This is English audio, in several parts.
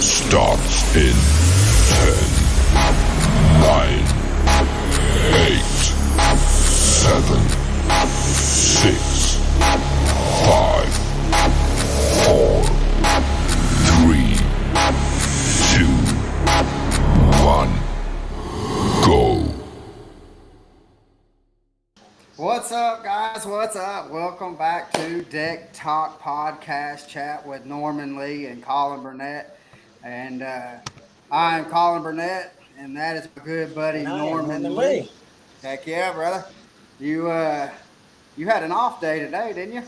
starts in 10, 9, 8, 7, 6, 5, 4, 3, 2, 1, go. What's up, guys? What's up? Welcome back to Deck Talk Podcast Chat with Norman Lee and Colin Burnett. And I'm Colin Burnett, and that is my good buddy And I am Norman Lee. Heck yeah, brother! You had an off day today, didn't you?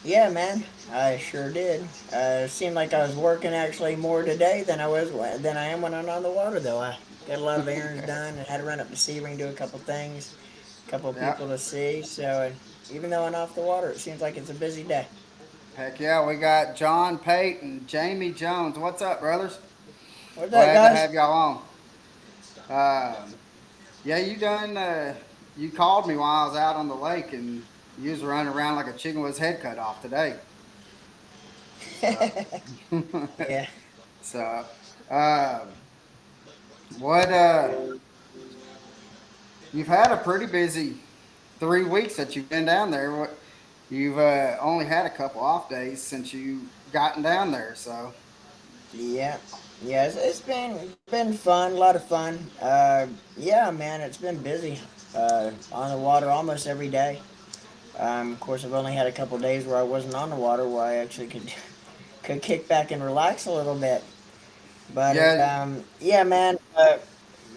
Yeah, man, I sure did. It seemed like I was working actually more today than I am when I'm on the water. Though I got a lot of errands done and had to run up to Sebring, do a couple things, a couple of Yep. people to see. So even though I'm off the water, it seems like it's a busy day. Heck yeah, we got John Pate and Jamie Jones. What's up, brothers? What's up, Glad to guys? have y'all on. Yeah, you called me while I was out on the lake, and you was running around like a chicken with his head cut off today. Yeah. So, uh, what? You've had a pretty busy 3 weeks that you've been down there. You've only had a couple off days since you gotten down there. So, Yeah. Yeah, it's been fun, a lot of fun. Yeah, man, it's been busy. On the water almost every day. Of course, I've only had a couple days where I wasn't on the water, where I actually could kick back and relax a little bit. But yeah, yeah, man,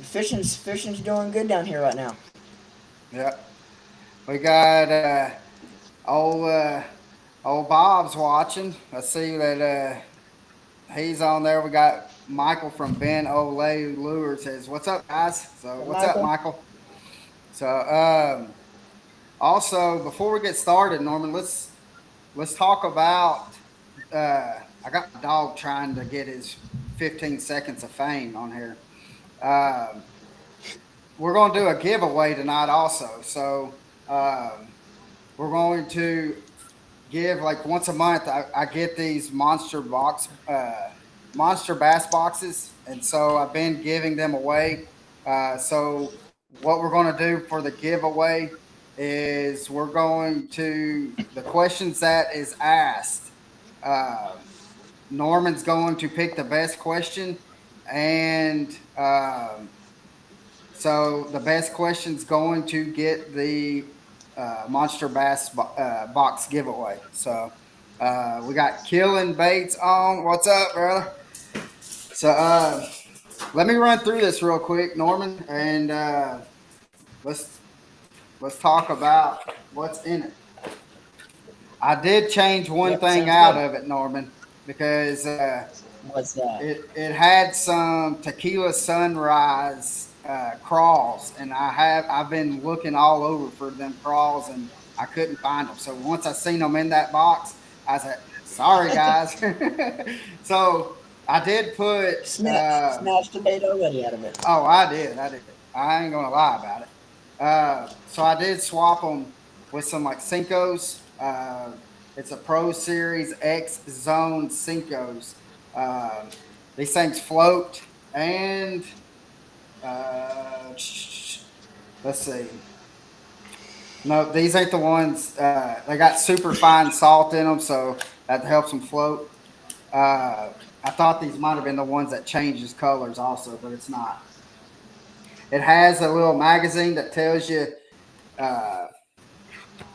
fishing's doing good down here right now. yeah. We got old uh, old Bob's watching. I see that he's on there. We got Michael from Ben Olay Lure says, "What's up, guys?" So, Hey, what's up, Michael. Michael? So, also before we get started, Norman, let's talk about. I got my dog trying to get his 15 seconds of fame on here. Um, we're going to do a giveaway tonight, also. So, we're going to give like once a month. I get these monster bass boxes, and so I've been giving them away. So what we're going to do for the giveaway is we're going to the questions that is asked. Uh, Norman's going to pick the best question, and so the best question's going to get the Monster Bass box giveaway. So we got Killing Baits on. What's up, brother? So let me run through this real quick, Norman, and let's let's talk about what's in it. I did change one Yep, thing sounds out good. of it, Norman, because What's that? it had some tequila sunrise crawls, and I've been looking all over for them crawls, and I couldn't find them. So once I seen them in that box, I said, "Sorry, guys." So I did put. Snatched a bait already out of it. Oh, I did. I ain't gonna lie about it. So I did swap them with some like Cincos. It's a Pro Series X Zone Cincos. Um, these things float, and uh, let's see. No, these ain't the ones. They got super fine salt in them, so that helps them float. I thought these might have been the ones that changes colors also, but it's not. It has a little magazine that tells you uh,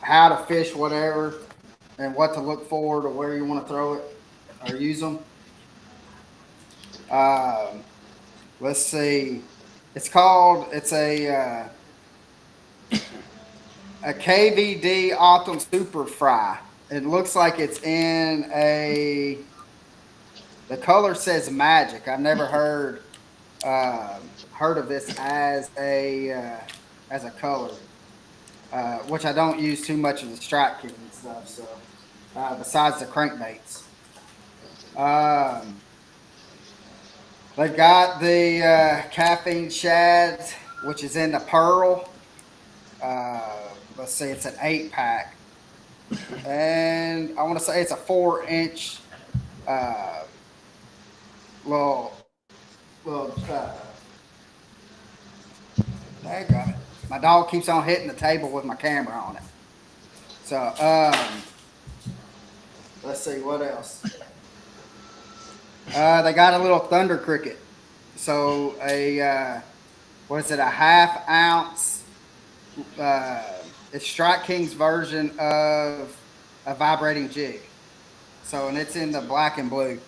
how to fish whatever and what to look for to where you want to throw it or use them. Um, let's see. It's a KVD Optum Super Fry. It looks like it's in a. The color says magic. I've never heard of this as a color, which I don't use too much of the strap kit and stuff. So besides the crankbaits, um, they got the caffeine shad, which is in the pearl. Let's see, it's an 8 pack, and I want to say it's a 4 inch uh, little, little, daggone it. My dog keeps on hitting the table with my camera on it. So, let's see what else. They got a little thunder cricket. So what is it? A half ounce. Uh, it's Strike King's version of a vibrating jig. So, and it's in the black and blue.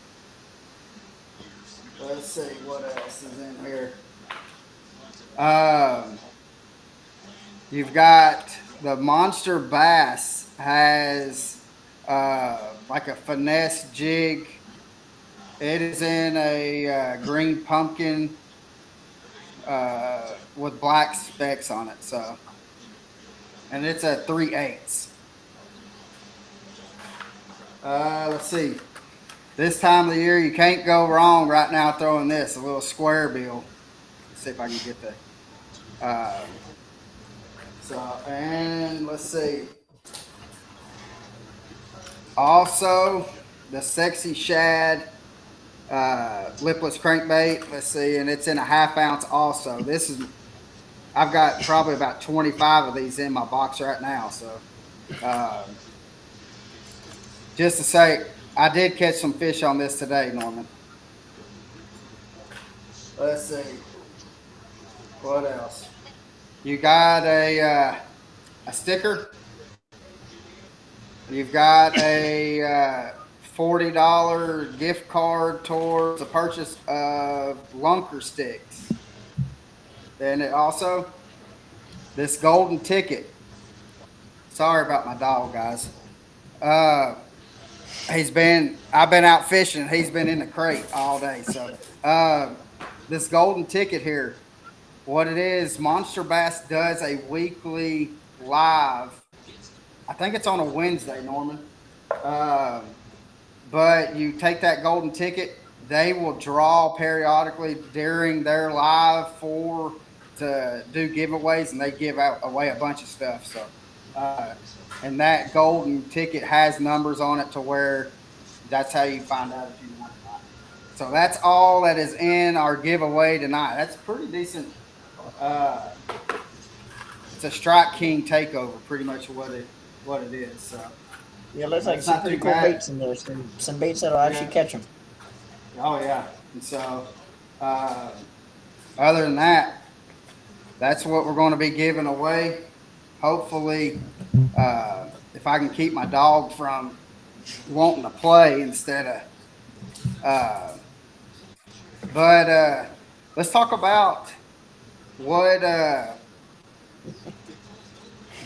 Let's see what else is in here. Um, you've got the Monster Bass has like a finesse jig. It is in a green pumpkin with black specks on it. So, and it's a 3/8. Let's see. This time of the year, you can't go wrong right now throwing this, a little square bill. Let's see if I can get the. So, and let's see. Also, the Sexy Shad lipless crankbait. Let's see, and it's in a half ounce also. I've got probably about 25 of these in my box right now. So, um, just to say, I did catch some fish on this today, Norman. Let's see. What else? You got a sticker. You've got a $40 gift card towards the purchase of lunker sticks. Then it also this golden ticket. Sorry about my dog, guys. Uh, I've been out fishing. He's been in the crate all day. So this golden ticket here, what it is, Monster Bass does a weekly live. I think it's on a Wednesday, Norman. Um, but you take that golden ticket, they will draw periodically during their live for to do giveaways, and they give out away a bunch of stuff. So, uh, and that golden ticket has numbers on it to where that's how you find out if you won or not. So that's all that is in our giveaway tonight. That's pretty decent. Uh, it's a Strike King takeover, pretty much what it is. So Yeah, it looks like that's some not pretty too cool bad. baits in there. Some baits that'll actually Yeah. catch them. Oh yeah. And so, uh, other than that, that's what we're going to be giving away. Hopefully, if I can keep my dog from wanting to play instead of, uh, but let's talk about what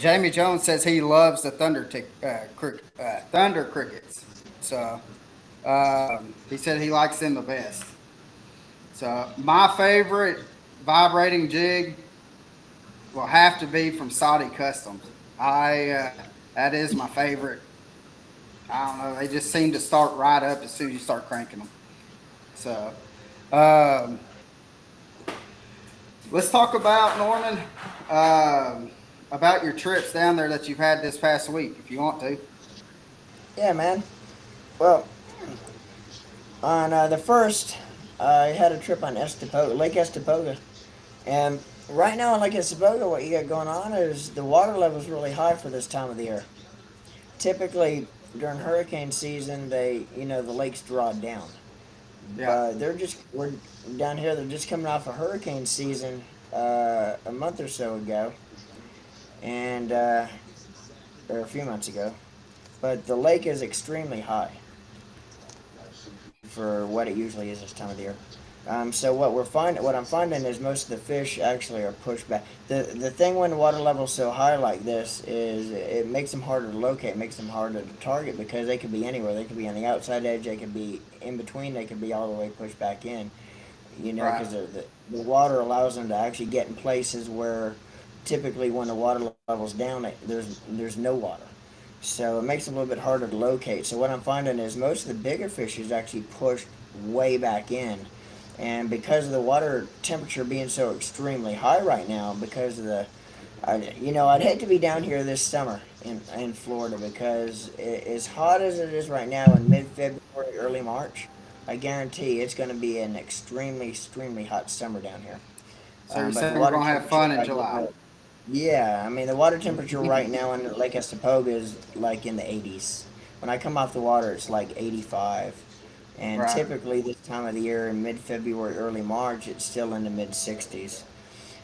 Jamie Jones says he loves the thunder crickets. So he said he likes them the best. So my favorite vibrating jig will have to be from Saudi Customs. I That is my favorite. I don't know. They just seem to start right up as soon as you start cranking them. So um, let's talk about Norman. About your trips down there that you've had this past week, if you want to. Yeah, man. Well, on the first, I had a trip on Lake Estepoga. And right now in Lake Estepoga, what you got going on is the water level is really high for this time of the year. Typically, during hurricane season, the lakes draw down. Yeah. But we're down here, they're just coming off a hurricane season a month or so ago. And, or a few months ago. But the lake is extremely high for what it usually is this time of the year. So what I'm finding is most of the fish actually are pushed back. The thing when the water level's so high like this is it makes them harder to locate, makes them harder to target because they could be anywhere. They could be on the outside edge, they could be in between, they could be all the way pushed back in. Right. Because the water allows them to actually get in places where typically when the water level's down, there's no water. So it makes it a little bit harder to locate. So what I'm finding is most of the bigger fish is actually pushed way back in. And because of the water temperature being so extremely high right now, because of I'd hate to be down here this summer in Florida because as hot as it is right now in mid-February, early March, I guarantee it's going to be an extremely, extremely hot summer down here. So you're But the saying we're water gonna have temperature fun in right July? now, yeah, I mean the water temperature right now in Lake Estepoga is like in the 80s. When I come off the water, it's like 85. And Right. typically this time of the year in mid-February, early March, it's still in the mid 60s.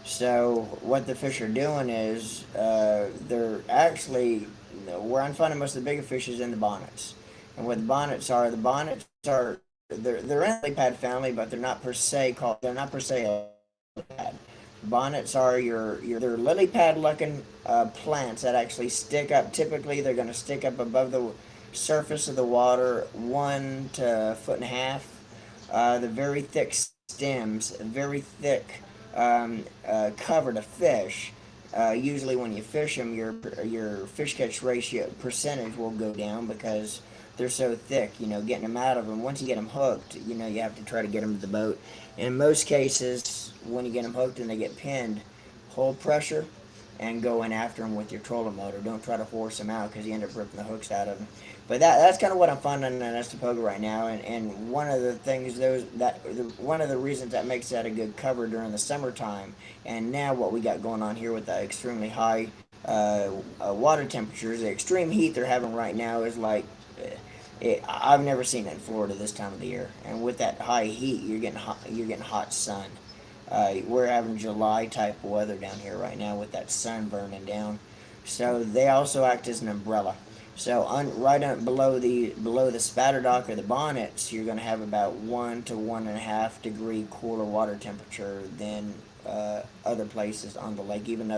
So what the fish are doing is they're actually where I'm finding most of the bigger fish is in the bonnets. And what the bonnets are they're in the lily pad family, but they're not per se a lily pad. Bonnets are they're lily pad looking plants that actually stick up. Typically, they're going to stick up above the surface of the water 1 to 1.5 foot. The very thick stems, very thick cover to fish. Usually, when you fish them, your fish catch ratio percentage will go down because they're so thick. You know, getting them out of them. Once you get them hooked, you know you have to try to get them to the boat. And in most cases, when you get them hooked and they get pinned, hold pressure and go in after them with your trolling motor. Don't try to force them out because you end up ripping the hooks out of them. But that's kind of what I'm finding in Estepoga right now, and one of the things one of the reasons that makes that a good cover during the summertime, and now what we got going on here with the extremely high water temperatures, the extreme heat they're having right now is like. I've never seen it in Florida this time of the year, and with that high heat, you're getting hot sun. We're having July type of weather down here right now with that sun burning down. So they also act as an umbrella. So below the spatter dock or the bonnets, you're going to have about 1 to 1.5 degree cooler water temperature than other places on the lake, even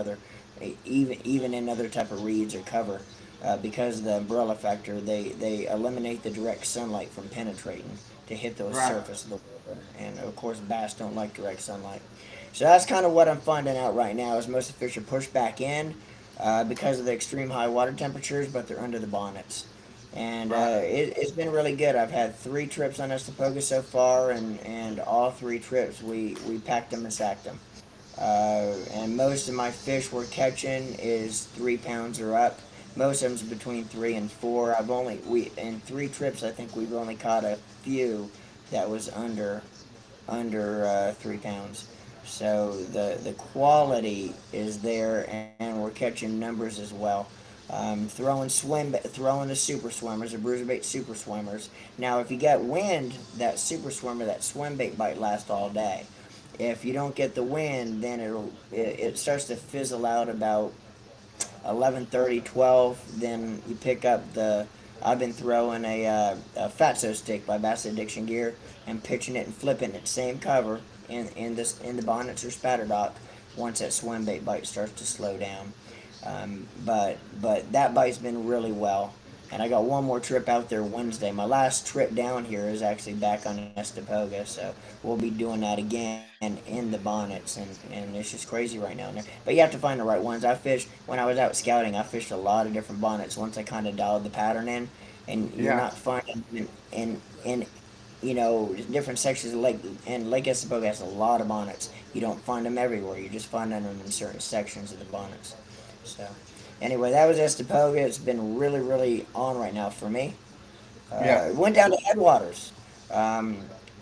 in other type of reeds or cover. Because of the umbrella factor, they eliminate the direct sunlight from penetrating to hit those Right. surface of the water. And of course, bass don't like direct sunlight. So that's kind of what I'm finding out right now is most of the fish are pushed back in because of the extreme high water temperatures, but they're under the bonnets. And Right. it's been really good. I've had 3 trips on Estepoga so far, and all 3 trips we packed them and sacked them. And most of my fish we're catching is 3 pounds or up. Most of them's between 3 and 4. We in 3 trips I think we've only caught a few that was under 3 pounds. So the quality is there, and we're catching numbers as well. Throwing the super swimmers, the bruiser bait super swimmers. Now, if you get wind, that super swimmer, that swim bait bite lasts all day. If you don't get the wind, then it starts to fizzle out about 11:30, 12. Then you pick up the. I've been throwing a fatso stick by Bass Addiction Gear and pitching it and flipping it same cover in the bonnets or spatter dock once that swim bait bite starts to slow down. But that bite's been really well. And I got one more trip out there Wednesday. My last trip down here is actually back on Estepoga, so we'll be doing that again in the bonnets, and it's just crazy right now in there. But you have to find the right ones. When I was out scouting, I fished a lot of different bonnets once I kind of dialed the pattern in, and you're Yeah. not finding in different sections of lake, and Lake Estepoga has a lot of bonnets. You don't find them everywhere. You just find them in certain sections of the bonnets. So, anyway, that was Estepoga. It's been really, really on right now for me. Yeah. Went down to Headwaters. Um,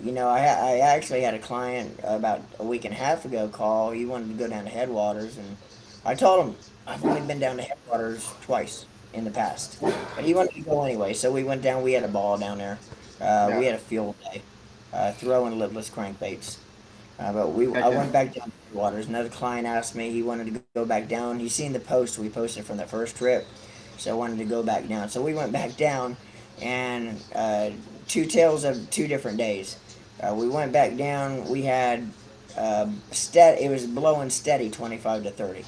I actually had a client about a week and a half ago call. He wanted to go down to Headwaters, and I told him I've only been down to Headwaters twice in the past, but he wanted to go anyway. So we went down. We had a ball down there. We Yeah. had a field day, throwing lipless crankbaits. I Heck yeah. went back down to Waters. Another client asked me. He wanted to go back down. He seen the post we posted from that first trip, so I wanted to go back down. So we went back down, and two tales of 2 different days. We went back down. We had It was blowing steady, 25 to 30,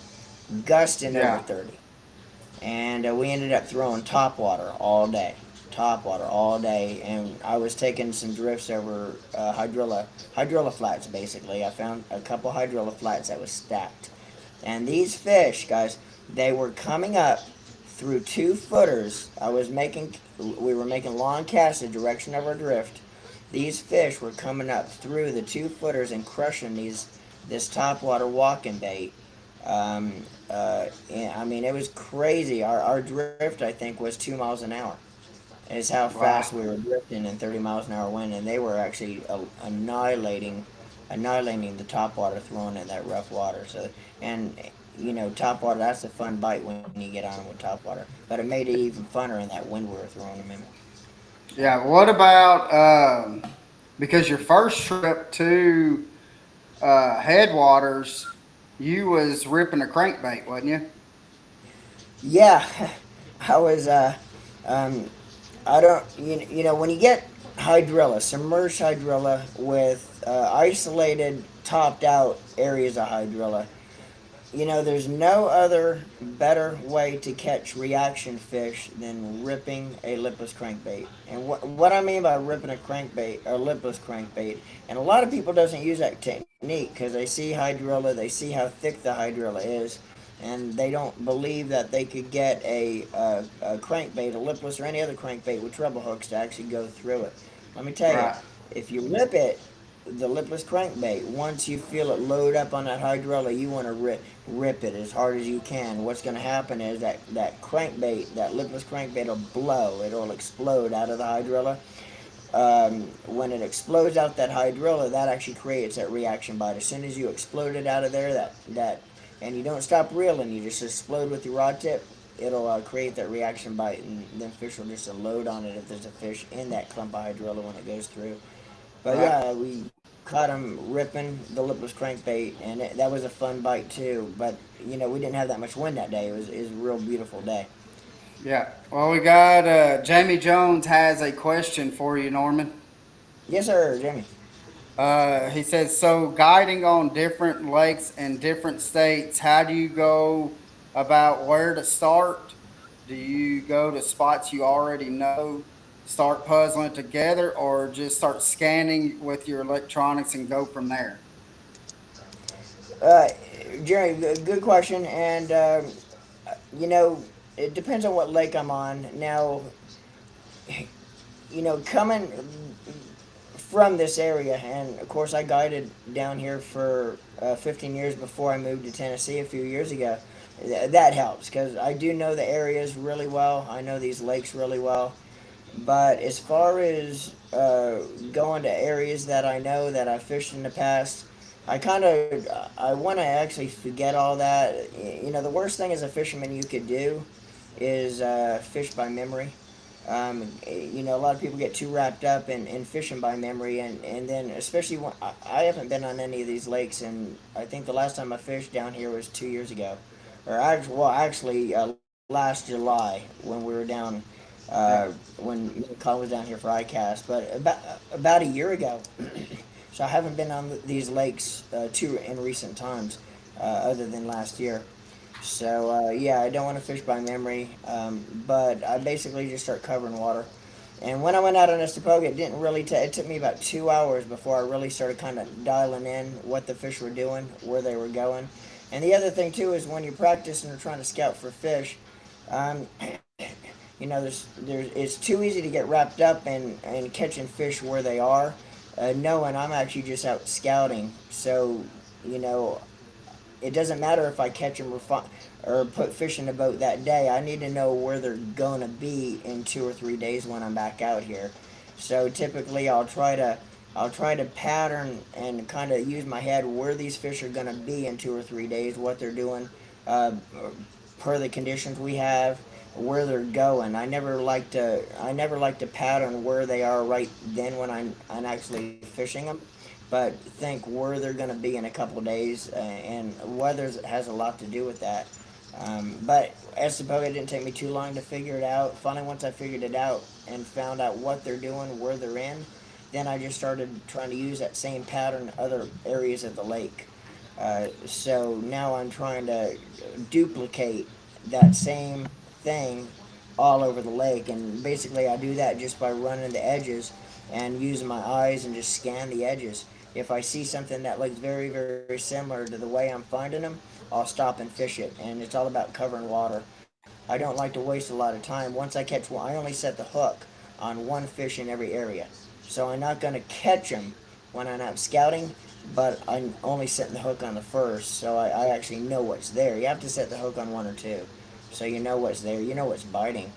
gusting over Yeah. 30, and we ended up throwing top water all day, and I was taking some drifts over hydrilla flats. Basically, I found a couple hydrilla flats that was stacked, and these fish, guys, they were coming up through 2 footers. We were making long casts the direction of our drift. These fish were coming up through the 2 footers and crushing this topwater walking bait. I mean, it was crazy. Our drift, I think, was 2 miles an hour. is how Wow. fast we were drifting in 30 miles an hour wind, and they were actually annihilating the top water, throwing in that rough water. So, and top water, that's a fun bite when you get on them with top water. But it made it even funner in that wind we were throwing them in. Yeah. What about because your first trip to Headwaters, you was ripping a crankbait, wasn't you? Yeah, I was. Um, I don't. When you get hydrilla, submerged hydrilla with isolated, topped out areas of hydrilla, there's no other better way to catch reaction fish than ripping a lipless crankbait. And what I mean by ripping a crankbait or lipless crankbait, and a lot of people doesn't use that technique because they see hydrilla, they see how thick the hydrilla is, and they don't believe that they could get a crankbait, a lipless or any other crankbait with treble hooks to actually go through it. Let me tell you, Right. if you rip it, the lipless crankbait, once you feel it load up on that hydrilla, you want to rip it as hard as you can. What's going to happen is that crankbait, that lipless crankbait will blow. It'll explode out of the hydrilla. When it explodes out that hydrilla, that actually creates that reaction bite. As soon as you explode it out of there, and you don't stop reeling, you just explode with your rod tip, it'll create that reaction bite, and then fish will just load on it if there's a fish in that clump of hydrilla when it goes through. But Right. yeah, we caught him ripping the lipless crankbait, and that was a fun bite too. But we didn't have that much wind that day. It was a real beautiful day. Yeah. Well, we got Jamie Jones has a question for you, Norman. Yes, sir, Jimmy. He says, so guiding on different lakes and different states, how do you go about where to start? Do you go to spots you already know, start puzzling together, or just start scanning with your electronics and go from there? Uh, Jerry, good question. And you know, it depends on what lake I'm on. Now, coming from this area, and of course, I guided down here for 15 years before I moved to Tennessee a few years ago. That helps because I do know the areas really well. I know these lakes really well. But as far as going to areas that I know that I've fished in the past, I want to actually forget all that. The worst thing as a fisherman you could do is fish by memory. A lot of people get too wrapped up in fishing by memory, and then especially when I haven't been on any of these lakes, and I think the last time I fished down here was 2 years ago, or actually last July when we were down. Yeah. When me and Colin was down here for ICAST, but about a year ago. So I haven't been on these lakes too in recent times, other than last year. So yeah, I don't want to fish by memory, but I basically just start covering water. And when I went out on Estapoga, it didn't really. It took me about 2 hours before I really started kind of dialing in what the fish were doing, where they were going. And the other thing too is when you're practicing or trying to scout for fish, um, it's too easy to get wrapped up in catching fish where they are, knowing I'm actually just out scouting. So you know, it doesn't matter if I catch them or put fish in the boat that day. I need to know where they're going to be in 2 or 3 days when I'm back out here. So typically, I'll try to pattern and kind of use my head where these fish are going to be in 2 or 3 days, what they're doing, uh, per the conditions we have, where they're going. I never like to pattern where they are right then when I'm actually fishing them, but think where they're going to be in a couple of days, and weather has a lot to do with that. But I suppose it didn't take me too long to figure it out. Finally, once I figured it out and found out what they're doing, where they're in, then I just started trying to use that same pattern in other areas of the lake. So now I'm trying to duplicate that same thing all over the lake, and basically I do that just by running the edges and using my eyes and just scan the edges. If I see something that looks very, very similar to the way I'm finding them, I'll stop and fish it. And it's all about covering water. I don't like to waste a lot of time. Once I catch one, I only set the hook on one fish in every area. So I'm not going to catch them when I'm out scouting, but I'm only setting the hook on the first, so I actually know what's there. You have to set the hook on one or two, so you know what's there. You know what's biting.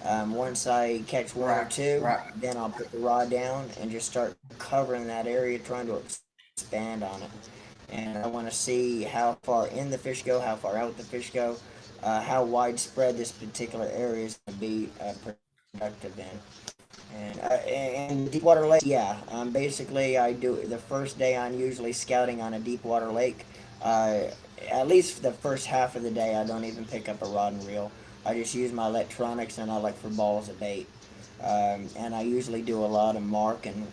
Once I catch one or Right. two, Right. then I'll put the rod down and just start covering that area, trying to expand on it. And I want to see how far in the fish go, how far out the fish go, how widespread this particular area is going to be productive in. And the deep water lake, yeah. Basically, I do the first day I'm usually scouting on a deep water lake. Uh, at least for the first half of the day, I don't even pick up a rod and reel. I just use my electronics and I look for balls of bait. And I usually do a lot of marking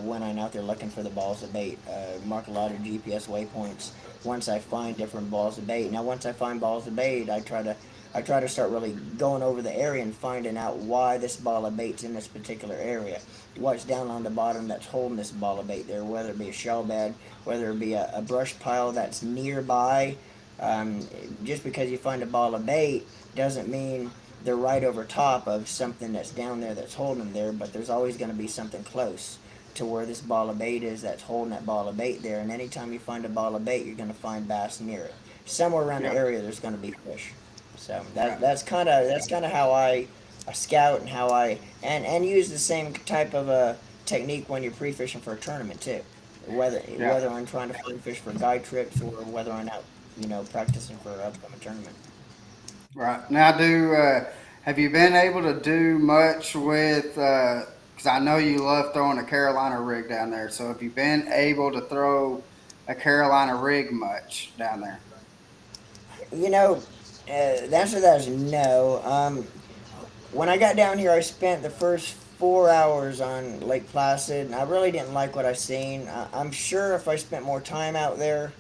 when I'm out there looking for the balls of bait. Mark a lot of GPS waypoints once I find different balls of bait. Now, once I find balls of bait, I try to start really going over the area and finding out why this ball of bait's in this particular area. What's down on the bottom that's holding this ball of bait there, whether it be a shell bed, whether it be a brush pile that's nearby. Um, just because you find a ball of bait doesn't mean they're right over top of something that's down there that's holding them there, but there's always going to be something close to where this ball of bait is that's holding that ball of bait there. And anytime you find a ball of bait, you're going to find bass near it. Somewhere around the Yeah. area, there's going to be fish. So Yeah. that's kind of how I scout and how and use the same type of a technique when you're pre-fishing for a tournament too. Yeah. Whether I'm trying to find fish for guide trips or whether I'm out, practicing for an upcoming tournament. Right. Now, have you been able to do much with? Because I know you love throwing a Carolina rig down there. So have you been able to throw a Carolina rig much down there? You know, the answer to that is no. When I got down here, I spent the first 4 hours on Lake Placid, and I really didn't like what I seen. I'm sure if I spent more time out there,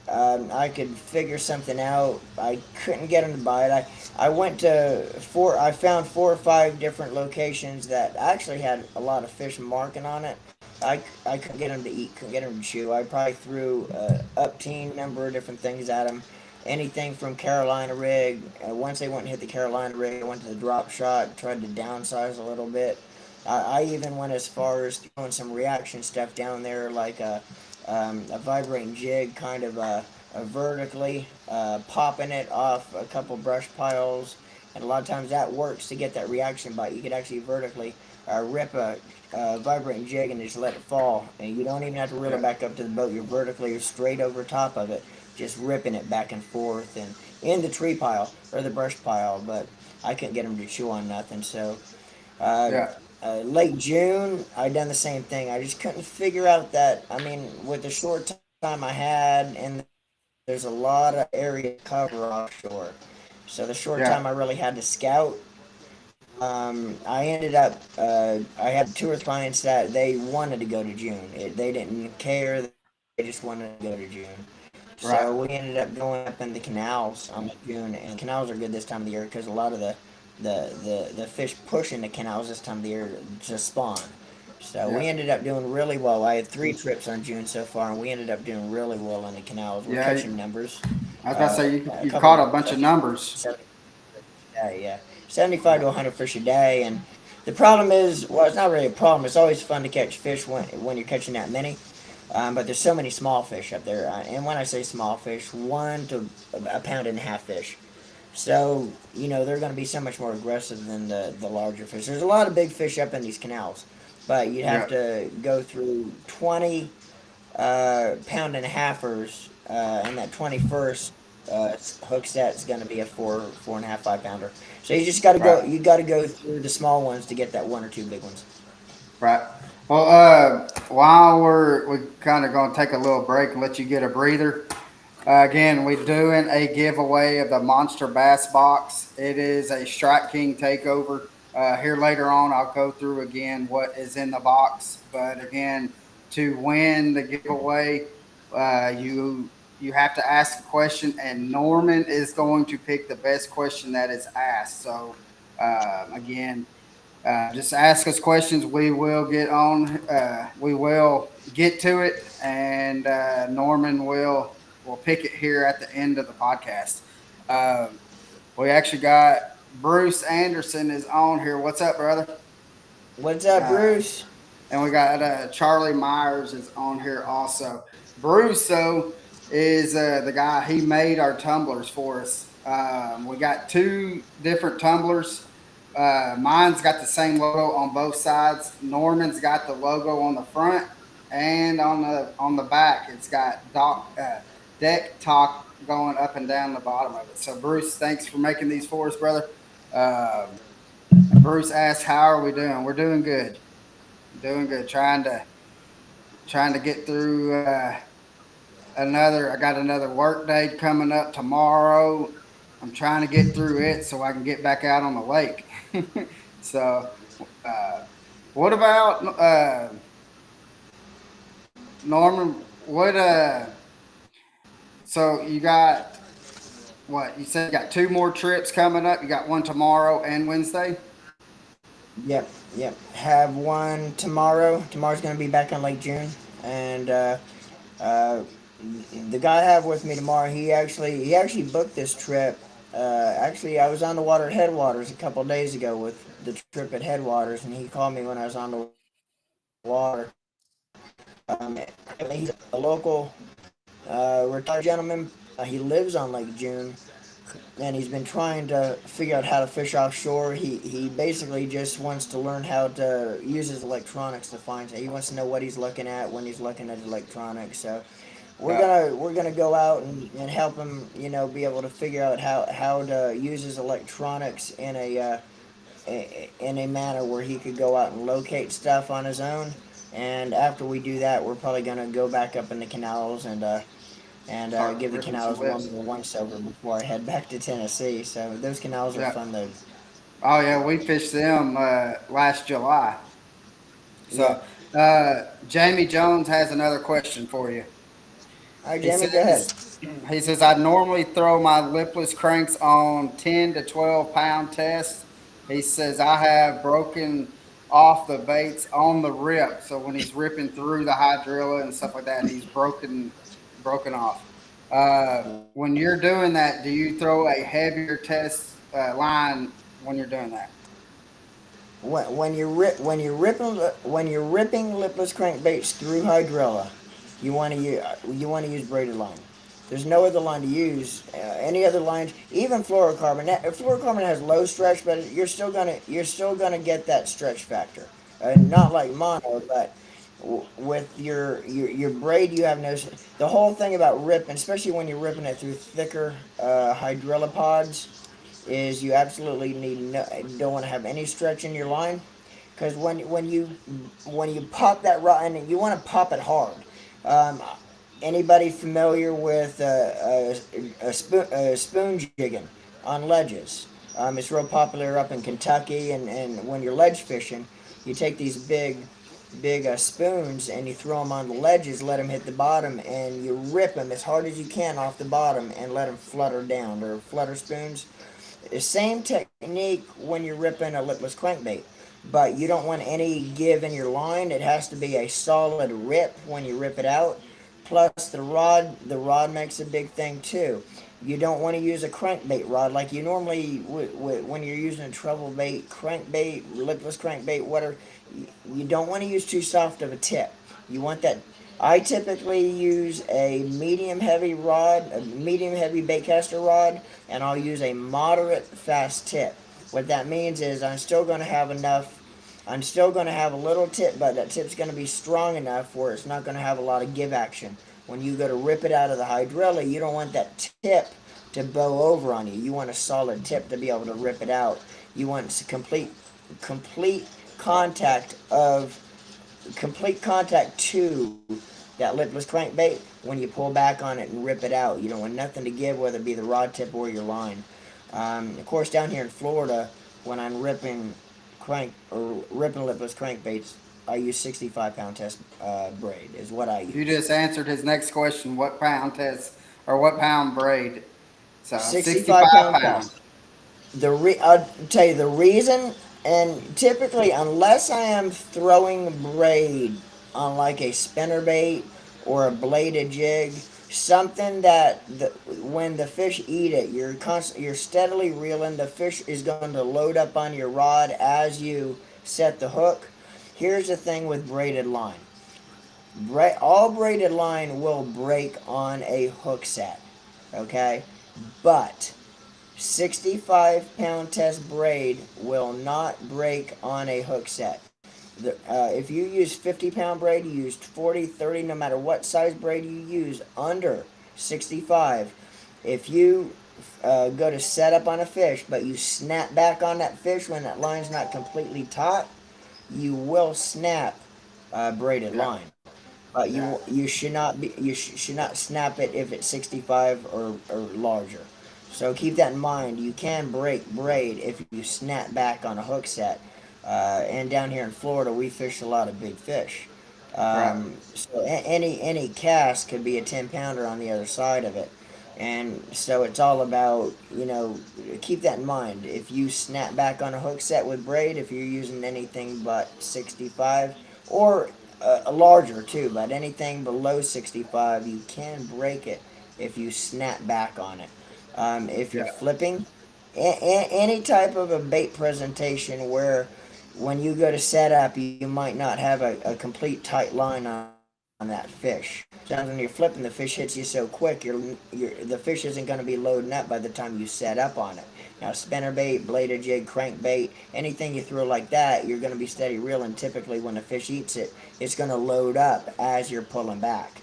I could figure something out. I couldn't get them to bite. I went to four. I found 4 or 5 different locations that actually had a lot of fish marking on it. I couldn't get them to eat. Couldn't get them to chew. I probably threw up teen number of different things at them. Anything from Carolina rig. Once they went and hit the Carolina rig, I went to the drop shot. Tried to downsize a little bit. I even went as far as throwing some reaction stuff down there, like a vibrating jig, kind of vertically, popping it off a couple brush piles. And a lot of times that works to get that reaction bite. You could actually vertically rip a vibrating jig and just let it fall. And you don't even have to reel Yeah. it back up to the boat. You're vertically or straight over top of it, just ripping it back and forth and in the tree pile or the brush pile. But I couldn't get them to chew on nothing. So uh, Yeah. late June, I done the same thing. I just couldn't figure out that. I mean, with the short time I had, and there's a lot of area to cover offshore. So the short time I Yeah. really had to scout, I ended up. I had 2 or 3 clients that they wanted to go to June. They didn't care. They just wanted to go to June. So we Right. ended up going up in the canals on June, and the canals are good this time of the year because a lot of the fish push in the canals this time of the year to spawn. So Yeah. we ended up doing really well. I had 3 trips on June so far, and we ended up doing really well in the canals. We're Yeah. catching numbers. I was about to say A you've couple caught of a bunch of numbers. 70 a day, yeah, 75 Yeah. to 100 fish a day. And the problem is, well, it's not really a problem. It's always fun to catch fish when you're catching that many. But there's so many small fish up there, and when I say small fish, 1 to a pound and a half fish. So, they're going to be so much more aggressive than the larger fish. There's a lot of big fish up in these canals, but you'd have Yeah. to go through 20 pound and a halfers, and that 21st hook set is going to be a 4.5, 5 pounder. So you just got to Right. go through the small ones to get that 1 or 2 big ones. Right. Well, while we kind of going to take a little break and let you get a breather. Again, we're doing a giveaway of the Monster Bass Box. It is a Strike King takeover. Here later on, I'll go through again what is in the box. But again, to win the giveaway, you have to ask a question, and Norman is going to pick the best question that is asked. So again, just ask us questions. We will get on. We will get to it, and Norman will pick it here at the end of the podcast. Um, we actually got Bruce Anderson is on here. What's up, brother? What's up, Uh, Bruce? and we got Charlie Myers is on here also. Bruce, though, is the guy. He made our tumblers for us. We got two different tumblers. Mine's got the same logo on both sides. Norman's got the logo on the front and on the back. It's got deck talk going up and down the bottom of it. So Bruce, thanks for making these for us, brother. Um, and Bruce asked, "How are we doing?" We're doing good. Doing good. Trying to get through another. I got another work day coming up tomorrow. I'm trying to get through it so I can get back out on the lake. So, uh, what about Norman? What So you got what? You said you got two more trips coming up. You got one tomorrow and Wednesday. Yep, yep. Have one tomorrow. Tomorrow's gonna be back on Lake June, and uh, the guy I have with me tomorrow, he actually booked this trip. Actually, I was on the water at Headwaters a couple of days ago with the trip at Headwaters, and he called me when I was on the water. He's a local retired gentleman. He lives on Lake June, and he's been trying to figure out how to fish offshore. He basically just wants to learn how to use his electronics to find. He wants to know what he's looking at when he's looking at electronics. So we're gonna go out and help him. Be able to figure out how to use his electronics in a manner where he could go out and locate stuff on his own. And after we do that, we're probably gonna go back up in the canals and Start give the ripping some canals one whips. more once over before I head back to Tennessee. So those canals are Yeah. fun to. Oh yeah, we fished them last July. Yeah. So Jamie Jones has another question for you. All right, He Jamie, go ahead. says I normally throw my lipless cranks on 10 to 12 pound tests. He says I have broken off the baits on the rip. So when he's ripping through the hydrilla and stuff like that, he's broken off. When you're doing that, do you throw a heavier test line when you're doing that? When you're ripping lipless crankbaits through hydrilla, you want to use braided line. There's no other line to use. Any other lines, even fluorocarbon. Fluorocarbon has low stretch, but you're still gonna get that stretch factor. Not like mono, but with your braid, you have no. The whole thing about ripping, especially when you're ripping it through thicker hydrilla pods, is you absolutely don't want to have any stretch in your line, because when you pop that rod, and you want to pop it hard. Um, Anybody familiar with spoon jigging on ledges? It's real popular up in Kentucky, and when you're ledge fishing, you take these big spoons and you throw them on the ledges, let them hit the bottom, and you rip them as hard as you can off the bottom and let them flutter down. Or flutter spoons. The same technique when you're ripping a lipless crankbait, but you don't want any give in your line. It has to be a solid rip when you rip it out. Plus the rod makes a big thing too. You don't want to use a crankbait rod like you normally when you're using a treble bait, crankbait, lipless crankbait, whatever. You don't want to use too soft of a tip. You want that. I typically use a medium heavy rod, a medium heavy baitcaster rod, and I'll use a moderate fast tip. What that means is I'm still going to have enough. I'm still going to have a little tip, but that tip's going to be strong enough where it's not going to have a lot of give action. When you go to rip it out of the hydrilla, you don't want that tip to bow over on you. You want a solid tip to be able to rip it out. You want complete contact of complete contact to that lipless crankbait when you pull back on it and rip it out. You don't want nothing to give, whether it be the rod tip or your line. Of course, down here in Florida, when I'm ripping lipless crankbaits, I use 65-pound test braid is what I You use. just answered his next question. What pound test or what pound braid? So 65 65 pound pound. test. I'll tell you the reason, and typically, unless I am throwing braid on like a spinner bait or a bladed jig, something that when the fish eat it, you're steadily reeling. The fish is going to load up on your rod as you set the hook. Here's the thing with braided line. All braided line will break on a hook set, okay? But 65-pound test braid will not break on a hook set. If you use 50-pound braid, you use 40, 30, no matter what size braid you use, under 65. If you go to set up on a fish, but you snap back on that fish when that line's not completely taut, you will snap braided Yeah. line. Yeah. You should not should not snap it if it's 65 or larger. So keep that in mind. You can break braid if you snap back on a hook set. And down here in Florida, we fish a lot of big fish. Right. So any cast could be a 10-pounder on the other side of it. And so it's all about, keep that in mind. If you snap back on a hook set with braid, if you're using anything but 65, or a larger too, but anything below 65, you can break it if you snap back on it. If you're Yeah. flipping, any type of a bait presentation where when you go to set up, you might not have a complete tight line on that fish. Sometimes when you're flipping, the fish hits you so quick, the fish isn't going to be loading up by the time you set up on it. Now, spinnerbait, bladed jig, crankbait, anything you throw like that, you're going to be steady reeling. Typically, when the fish eats it, it's going to load up as you're pulling back.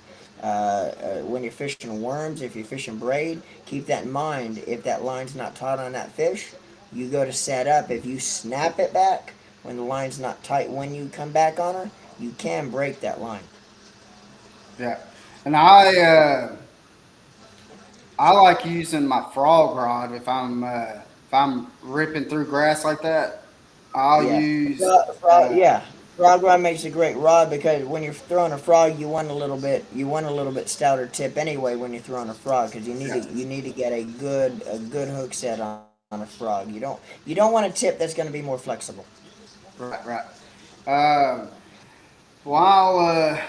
When you're fishing worms, if you're fishing braid, keep that in mind. If that line's not taut on that fish, you go to set up. If you snap it back when the line's not tight when you come back on her, you can break that line. Yeah. And I like using my frog rod if I'm ripping through grass like that. I'll Yeah, use yeah. Frog rod makes a great rod because when you're throwing a frog, you want a little bit stouter tip anyway when you're throwing a frog because yeah, you need to get a good hook set on a frog. You don't want a tip that's going to be more flexible. right, right. Um, while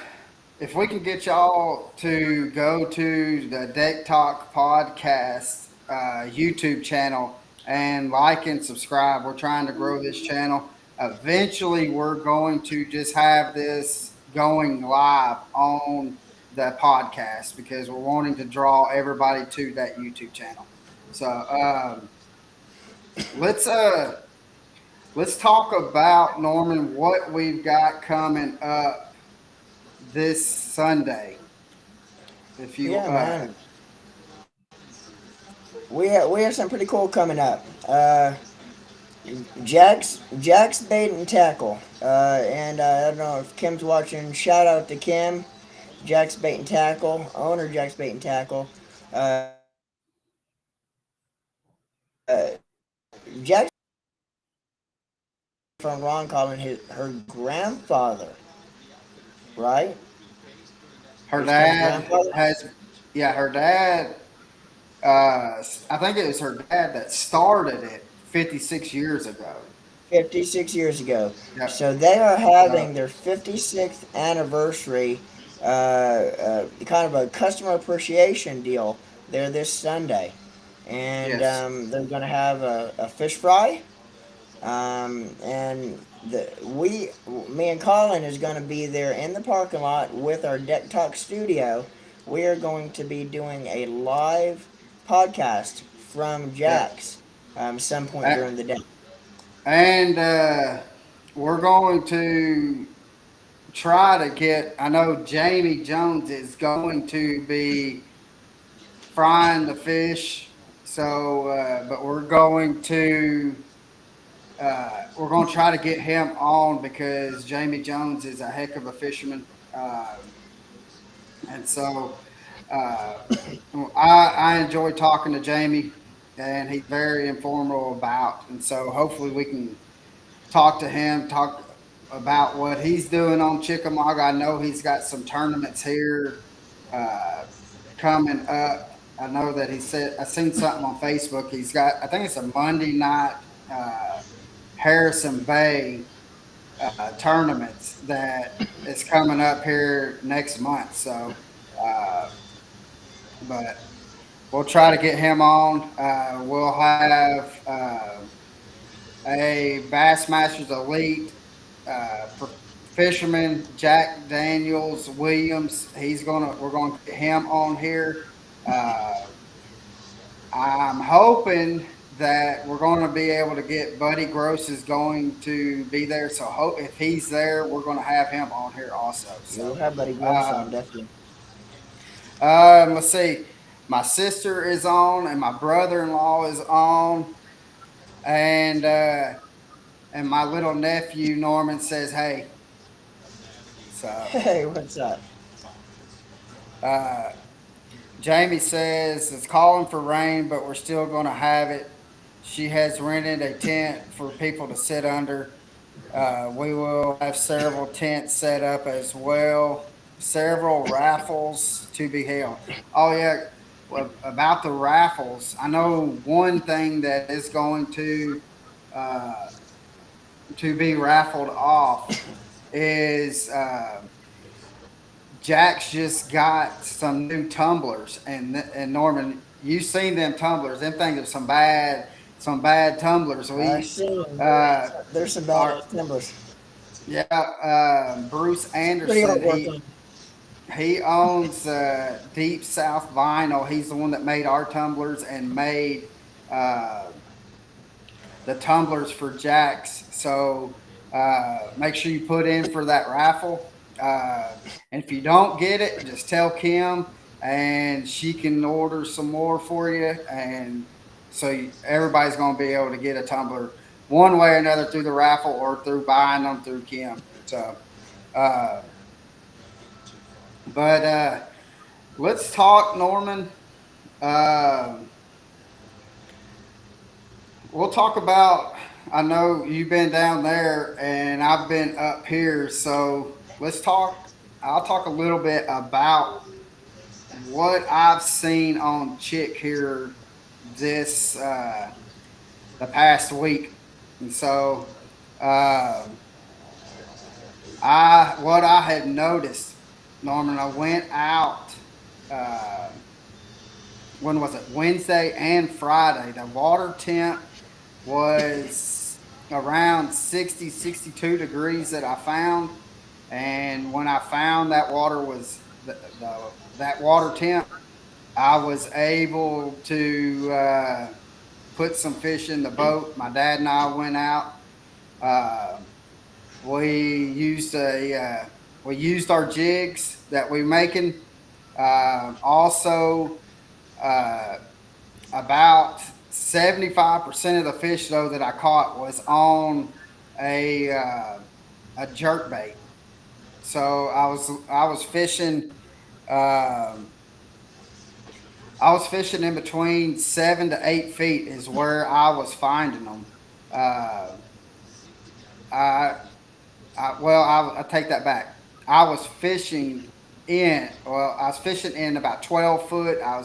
if we can get y'all to go to the Deck Talk podcast YouTube channel and like and subscribe, we're trying to grow this channel. Eventually, we're going to just have this going live on the podcast because we're wanting to draw everybody to that YouTube channel. So let's let's talk about Norman what we've got coming up this Sunday. If you Yeah, man. We have some pretty cool coming up. Jack's bait and tackle. And I don't know if Kim's watching. Shout out to Kim. Jack's bait and tackle owner. Jack's bait and tackle. Jack's from Ron Colin. Her grandfather, right? her Is Kim's dad grandfather? has, yeah, her dad. I think it was her dad that started it 56 years ago. 56 years ago. Yep. So they are So having their 56th anniversary, kind of a customer appreciation deal there this Sunday. And yes, they're going to have a fish fry. And me and Colin is going to be there in the parking lot with our Deck Talk studio. We are going to be doing a live podcast from yep. Jack's some point A- during the day. And we're going to try to get. I know Jamie Jones is going to be frying the fish. So, but we're going to try to get him on because Jamie Jones is a heck of a fisherman, and so uh, I enjoy talking to Jamie, and he's very informal about, and so hopefully we can talk to him, talk about what he's doing on Chickamauga. I know he's got some tournaments here uh, coming up. I know that he said I seen something on Facebook. He's got I think it's a Monday night uh, Harrison Bay tournaments that is coming up here next month. So, uh, but we'll try to get him on. We'll have a Bassmasters Elite fisherman Jack Daniels Williams. We're gonna get him on here. Uh, I'm hoping. that we're going to be able to get Buddy Gross is going to be there. So if he's there, we're going to have him on here also. We'll So have Buddy Gross on, um, definitely. let's see. My sister is on, and my brother-in-law is on, and uh, and my little nephew Norman says, "Hey." So Hey, what's up? uh, Jamie says it's calling for rain, but we're still going to have it. She has rented a tent for people to sit under. We will have several tents set up as well. Several raffles to be held. Oh yeah, well, about the raffles, I know one thing that is going uh, to be raffled off is Jack's just got some new tumblers, and Norman, you've seen them tumblers. Them things are some bad tumblers. I We see him. uh, There's some our badass timbers. Yeah, Bruce Pretty hard Anderson. work on. He owns Deep South Vinyl. He's the one that made our tumblers and made uh, the tumblers for Jack's. So make sure you put in for that raffle. Uh, and if you don't get it, just tell Kim, and she can order some more for you. And so everybody's going to be able to get a tumbler one way or another through the raffle or through buying them through Kim. So, uh, but let's talk, Norman. Um we'll talk about. I know you've been down there, and I've been up here. So let's talk. I'll talk a little bit about what I've seen on Chick here this the past week, and so um what I had noticed, Norman. I went out. Uh, when was it? Wednesday and Friday. The water temp was around 60, 62 degrees that I found. And when I found that water was that water temp, I was able to put some fish in the boat. My dad and I went out. Uh, we used we used our jigs that we making. Also, uh, about 75% of the fish though that I caught was on a jerk bait. So I was fishing. Um, I was fishing in between 7 to 8 feet is where I was finding them. Uh, I, I take that back. I was fishing I was fishing in about 12 foot. I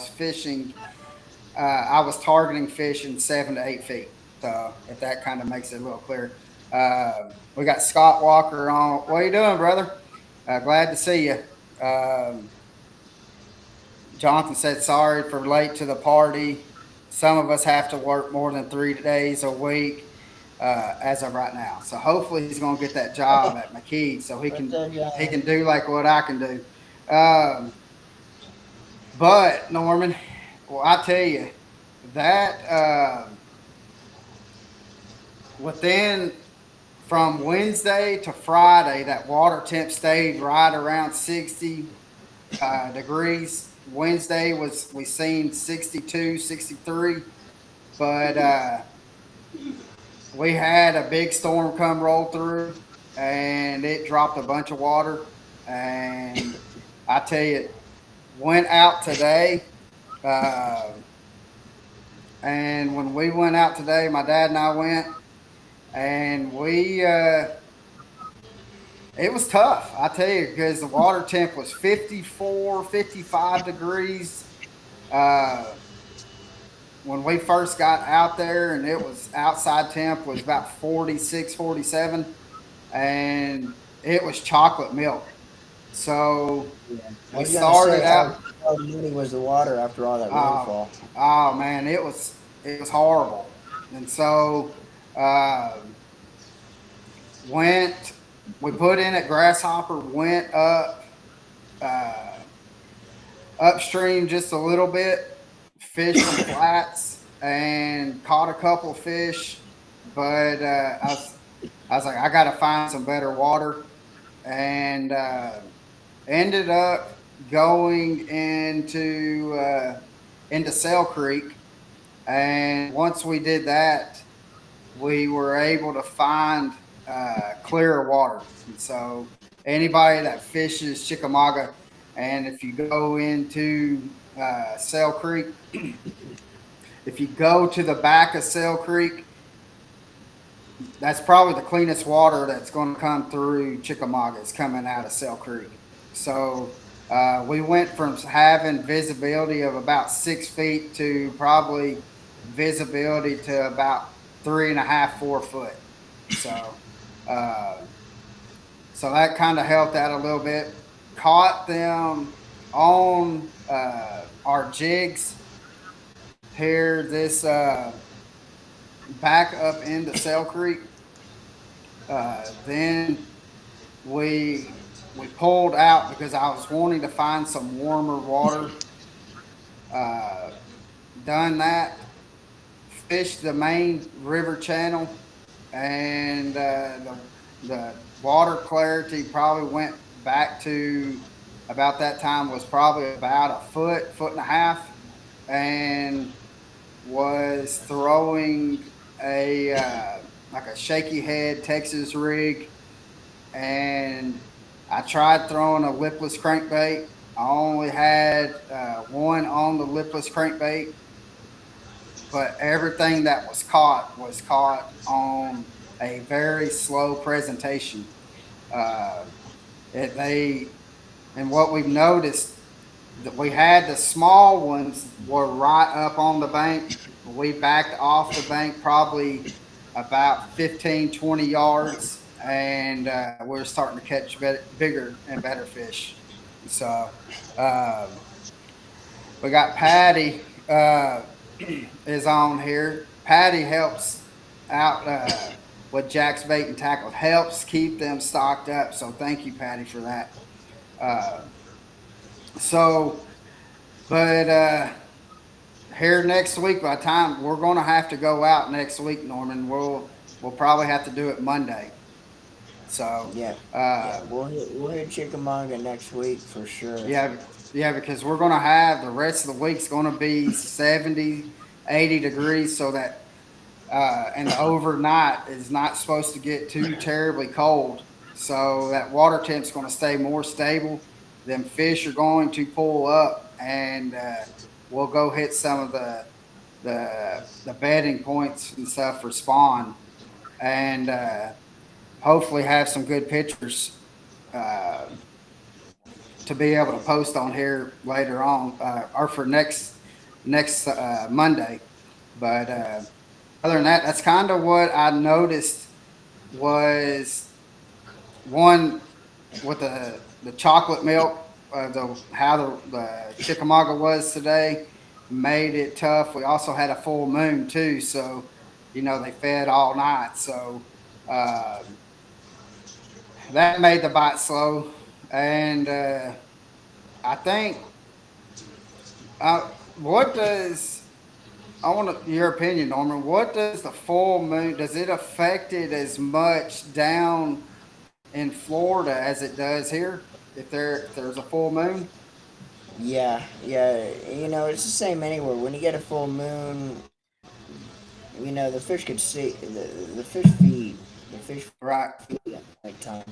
was targeting fish in 7 to 8 feet. So if that kind of makes it a little clearer. We got Scott Walker on. What are you doing, brother? Glad to see you. Um, Jonathan said sorry for late to the party. Some of us have to work more than 3 days a week as of right now. So hopefully he's going to get that job at McKee, so he Right can there, he Johnny. can do like what I can do. But Norman, well, I tell you that within from Wednesday to Friday, that water temp stayed right around 60 degrees. Wednesday was we seen 62, 63, but we had a big storm come roll through, and it dropped a bunch of water. And I tell you, went out today. Uh, and when we went out today, my dad and I went, and it was tough. I tell you, because the water temp was 54, 55 degrees. Uh, when we first got out there, and it was outside temp was about 46, 47, and it was chocolate milk. So Yeah. I we was gonna say started out. how muddy was the water after all that Oh, rainfall? oh man, it was horrible. And so went we put in at Grasshopper, went up uh, upstream just a little bit, fished some flats, and caught a couple fish, but I was like, I got to find some better water, and ended up going into Sail Creek. And once we did that, we were able to find clearer water. And so anybody that fishes Chickamauga, and if you go into Sail Creek, if you go to the back of Sail Creek, that's probably the cleanest water that's going to come through Chickamauga is coming out of Sail Creek. So we went from having visibility of about 6 feet to probably visibility to about 3.5, 4 foot. So, uh, so that kind of helped out a little bit. Caught them on our jigs here. This back up into Sail Creek. Then we we pulled out because I was wanting to find some warmer water. Uh, Done that, fished the main river channel, and the water clarity probably went back to about that time was probably about a foot, foot and a half, and was throwing a like a shaky head Texas rig, and I tried throwing a lipless crankbait. I only had one on the lipless crankbait, but everything that was caught on a very slow presentation. Uh, they and what we've noticed that we had the small ones were right up on the bank. We backed off the bank probably about 15, 20 yards, and we're starting to catch bigger and better fish. So uh, we got Patty is on here. Patty helps out with Jack's Bait and Tackle, helps keep them stocked up. So thank you, Patty, for that. Uh, so, but here next week, by the time we're going to have to go out next week, Norman, we'll probably have to do it Monday. So Yeah, yeah, we'll hit Chickamauga next week for sure. yeah, yeah, because we're going to have the rest of the week's going to be 70, 80 degrees, so that and the overnight is not supposed to get too terribly cold. So that water temp's going to stay more stable. Them fish are going to pull up, and we'll go hit some of the bedding points and stuff for spawn, and hopefully have some good pictures uh, to be able to post on here later on or for next Monday. But other than that, that's kind of what I noticed was one with the chocolate milk, how the Chickamauga was today made it tough. We also had a full moon too, so they fed all night, so uh, that made the bite slow. And I think uh, what does I want your opinion, Norman. What does the full moon does it affect it as much down in Florida as it does here? If there's a full moon, Yeah, yeah, it's the same anywhere. When you get a full moon, the fish could see the fish feed. The fish right, feed at nighttime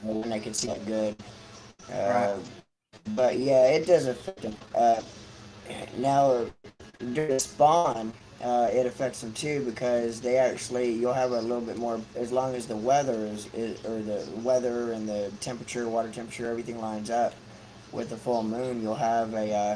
when they can see it good. right, Uh, but yeah, it does affect them. Now during spawn, it affects them too because you'll have a little bit more as long as the weather or the weather and the temperature, water temperature, everything lines up with the full moon. You'll have a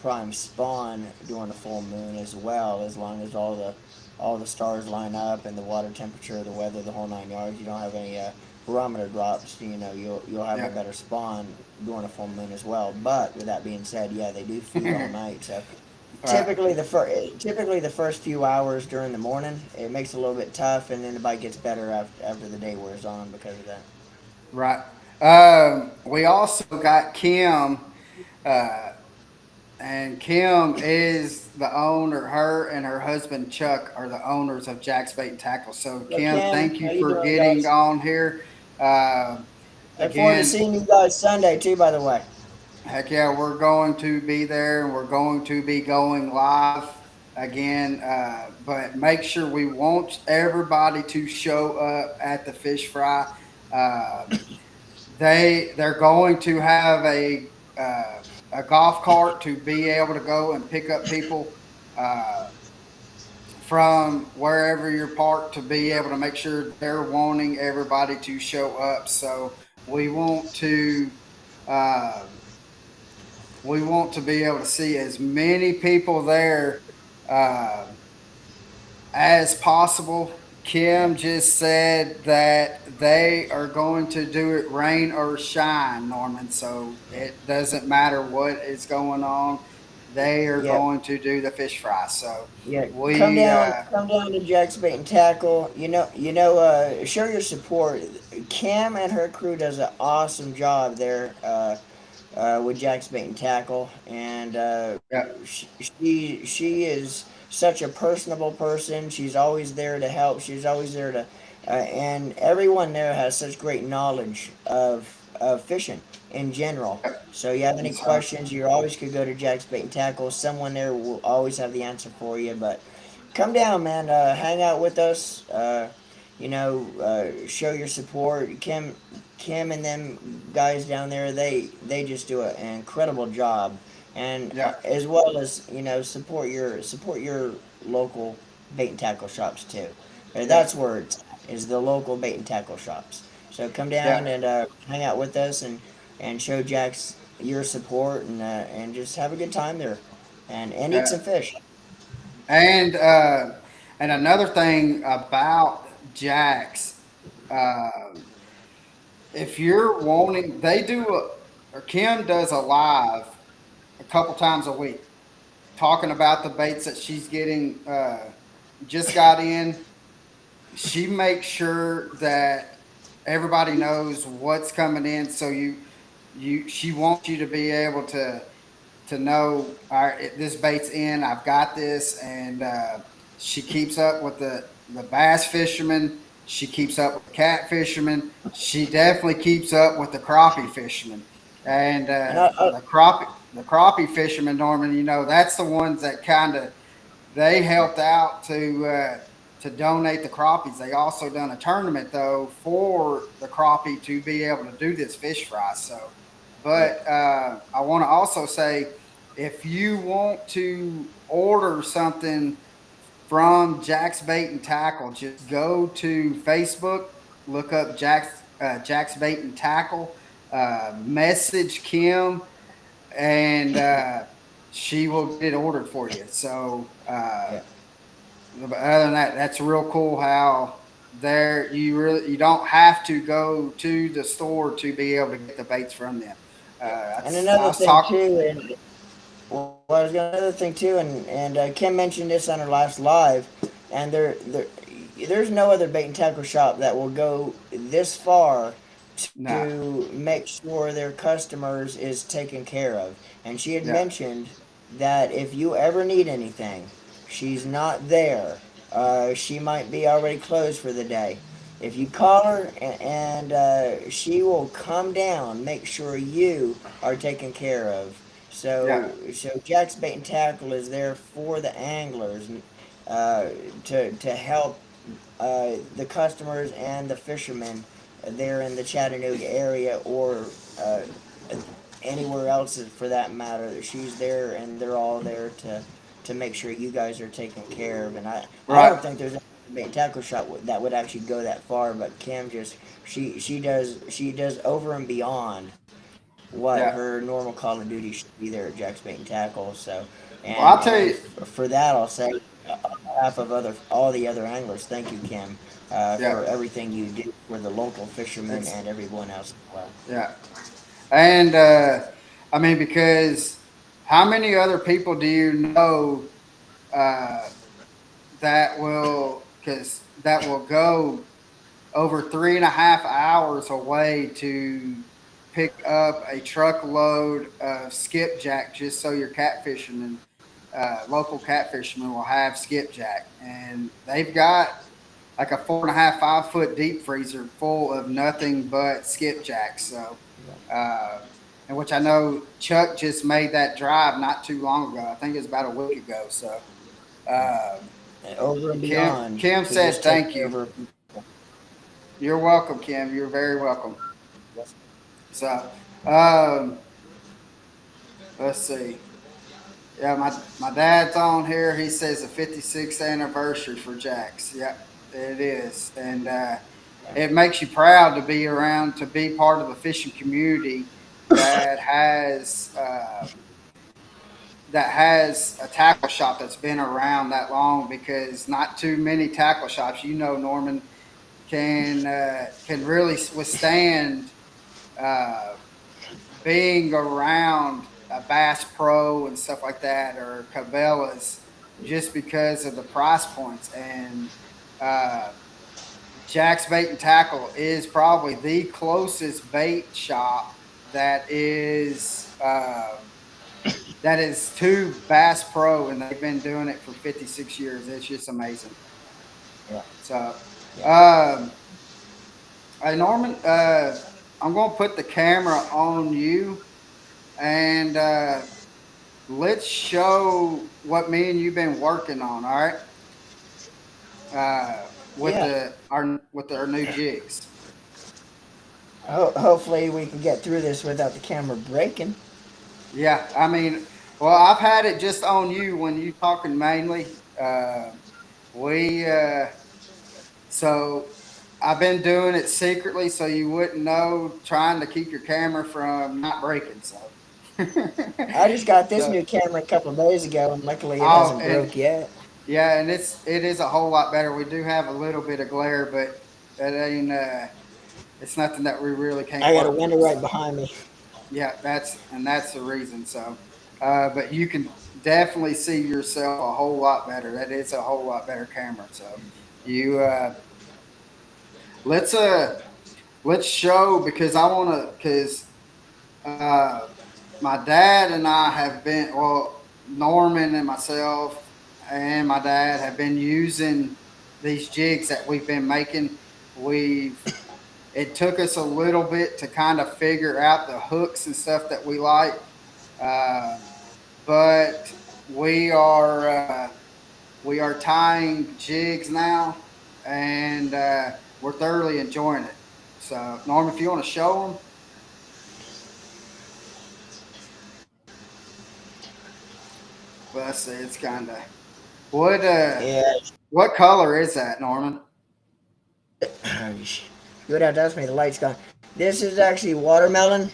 prime spawn during the full moon as well, as long as all the stars line up and the water temperature, the weather, the whole 9 yards. You don't have any barometer drops. You'll have a yeah, better spawn during a full moon as well. But with that being said, yeah, they do feed all night. So right, typically the first few hours during the morning, it makes it a little bit tough, and then the bite gets better after the day wears on because of that. right. We also got Kim, uh, and Kim is the owner. Her and her husband Chuck are the owners of Jack's Bait and Tackle. So So Kim, Kim, thank how you you for doing, getting guys? on here. Uh, Look forward to again, seeing you guys Sunday too. By the way. heck yeah, we're going to be there and we're going to be going live again. But make sure we want everybody to show up at the fish fry. Uh, they're going to have a golf cart to be able to go and pick up people from wherever you're parked to be able to make sure they're wanting everybody to show up. So we want to uh, we want to be able to see as many people there uh, as possible. Yeah. Kim just said that they are going to do it rain or shine, Norman. So Yeah. it doesn't matter what is going on. They are Yep. going to do the fish fry. So Yeah. we, Come down to Jack's Bait and Tackle. Show your support. Cam and her crew does an awesome job there. With Jack's Bait and Tackle, and yeah, she is such a personable person. She's always there to help. She's always there to, and everyone there has such great knowledge of fishing in general. So you have any and so questions, you always could go to Jack's Bait and Tackle. Someone there will always have the answer for you. But come down, man. Hang out with us. Show your support. Kim and them guys down there, they just do an incredible job, and yeah, as well as support your local bait and tackle shops too. yeah, That's where it's at, is the local bait and tackle shops. So come down yeah, and hang out with us and show Jax your support and just have a good time there, and eat yeah. some fish. And and another thing about Jack's, um, if you're wanting, they do or Kim does a live a couple times a week talking about the baits that she's getting just got in. She makes sure that everybody knows what's coming in. So she wants you to be able to know, all right, this bait's in. I've got this, and she keeps up with the bass fishermen. She keeps up with the cat fishermen. She definitely keeps up with the crappie fishermen, and And I the crappie fishermen, Norman. You know, that's the ones that kind of they helped out to donate the crappies. They also done a tournament though for the crappie to be able to do this fish fry. So, yeah. but I want to also say if you want to order something from Jack's Bait and Tackle, just go to Facebook, look up Jack's Bait and Tackle, message Kim, and she will get it ordered for you. So Yeah. but other than that, that's real cool how there you don't have to go to the store to be able to get the baits from them. Yeah. And I another was thing talking. too, and well, I was gonna another thing too, and Kim mentioned this on her last live, and there's no other bait and tackle shop that will go this far Nah, to make sure their customers is taken care of. And she had yeah, mentioned that if you ever need anything, she's not there. She might be already closed for the day. If you call her and she will come down, make sure you are taken care of. yeah, So Jack's Bait and Tackle is there for the anglers, uh, to help the customers and the fishermen there in the Chattanooga area or uh, anywhere else for that matter. She's there, and they're all there to make sure you guys are taken care of. And I right, don't think there's a bait and tackle shop that would actually go that far, but Kim just she does over and beyond what yeah. her normal Call of Duty should be there at Jack's Bait and Tackle. So, Well, and I'll tell and you, for that, I'll say on behalf of all the other anglers, thank you, Kim, yeah, for everything you do for the local fishermen it's and everyone else as well. yeah, and I mean because how many other people do you know uh, that will go over 3.5 hours away pick up a truckload of skipjack just so your catfishermen, local catfishermen, will have skipjack, and they've got like a 4.5, 5 foot deep freezer full of nothing but skipjack. So, uh, and which I know Chuck just made that drive not too long ago. I think it was about a week ago. So, um, And over and Kim beyond Kim to said just take thank care you. of our people. You're welcome, Kim. You're very welcome. Yes. So, um, let's see. Yeah, my dad's on here. He says the 56th anniversary for Jax. Yep, it is, and it makes you proud to be around, to be part of a fishing community that has a tackle shop that's been around that long, because not too many tackle shops, Norman, can really withstand uh, being around a Bass Pro and stuff like that, or Cabela's, just because of the price points. And uh, Jack's Bait and Tackle is probably the closest bait shop that is to Bass Pro, and they've been doing it for 56 years. It's just amazing. Yeah. So, Yeah. um, hey Norman, I'm gonna put the camera on you, and let's show what me and you've been working on. All right, uh, with Yeah. our new jigs. Hopefully we can get through this without the camera breaking. Yeah, I mean, well, I've had it just on you when you talking mainly. Uh, we so I've been doing it secretly so you wouldn't know, trying to keep your camera from not breaking. So, I just got this so new camera a couple of days ago, and luckily it oh, hasn't and broke yet. yeah, and it is a whole lot better. We do have a little bit of glare, but that ain't it's nothing that we really can't I got a work window with. So right behind me. yeah, that's the reason. So, but you can definitely see yourself a whole lot better. That is a whole lot better camera. So you let's uh let's show, because I want to, because uh my dad and I have been, well, Norman and myself and my dad have been using these jigs that we've been making. We've It took us a little bit to kind of figure out the hooks and stuff that we like, uh, but we are uh, we are tying jigs now, and we're thoroughly enjoying it. So, Norm, if you want to show them, well, let's see. It's kind of what uh, Yeah. what color is that, Norman? You would have to ask me. The light's gone. This is actually watermelon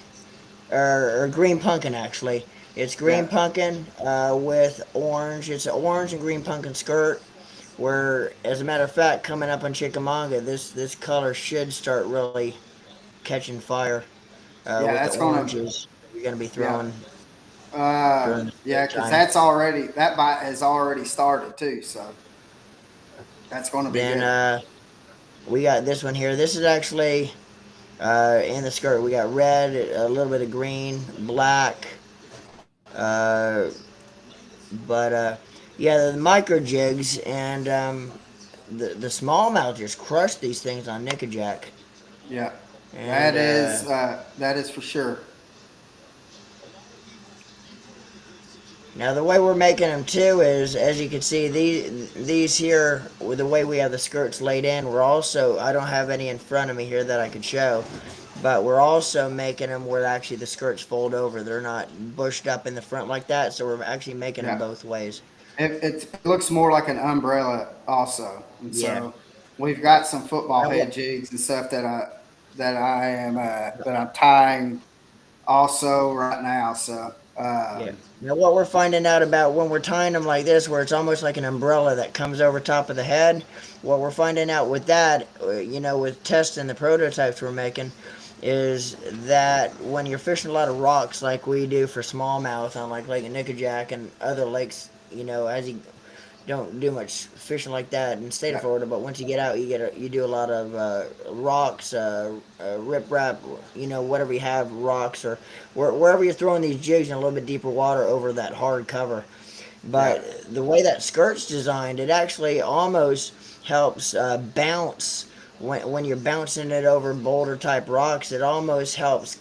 or green pumpkin. Actually, it's Yeah, green pumpkin with orange. It's an orange and green pumpkin skirt. Where, as a matter of fact, coming up on Chickamauga, this color should start really catching fire yeah, with the that's gonna, oranges you're gonna be yeah, throwing during the yeah, because springtime. that bite has already started too. So that's gonna be Then good. we got this one here. This is actually in the skirt. We got red, a little bit of green, black. Uh, but yeah, the micro jigs and the smallmouth just crushed these things on nickajack. Yeah, And that is for sure. now the way we're making them too is, as you can see, these here, with the way we have the skirts laid in, we're also, I don't have any in front of me here that I could show, but we're also making them where actually the skirts fold over. They're not bushed up in the front like that, so we're actually making them Yeah, both ways. it looks more like an umbrella also, and Yeah. so we've got some football Now what? head jigs and stuff that I'm tying also right now. So Yeah. Now what we're finding out about when we're tying them like this, where it's almost like an umbrella that comes over top of the head, what we're finding out with that, with testing the prototypes we're making, is that when you're fishing a lot of rocks like we do for smallmouth on like Lake Nickajack and other lakes, as you don't do much fishing like that in the state of Yeah, Florida. But once you get out, you do a lot of rocks, riprap, whatever you have, rocks or wherever you're throwing these jigs in a little bit deeper water over that hard cover. yeah, But the way that skirt's designed, it actually almost helps bounce when you're bouncing it over boulder type rocks. It almost helps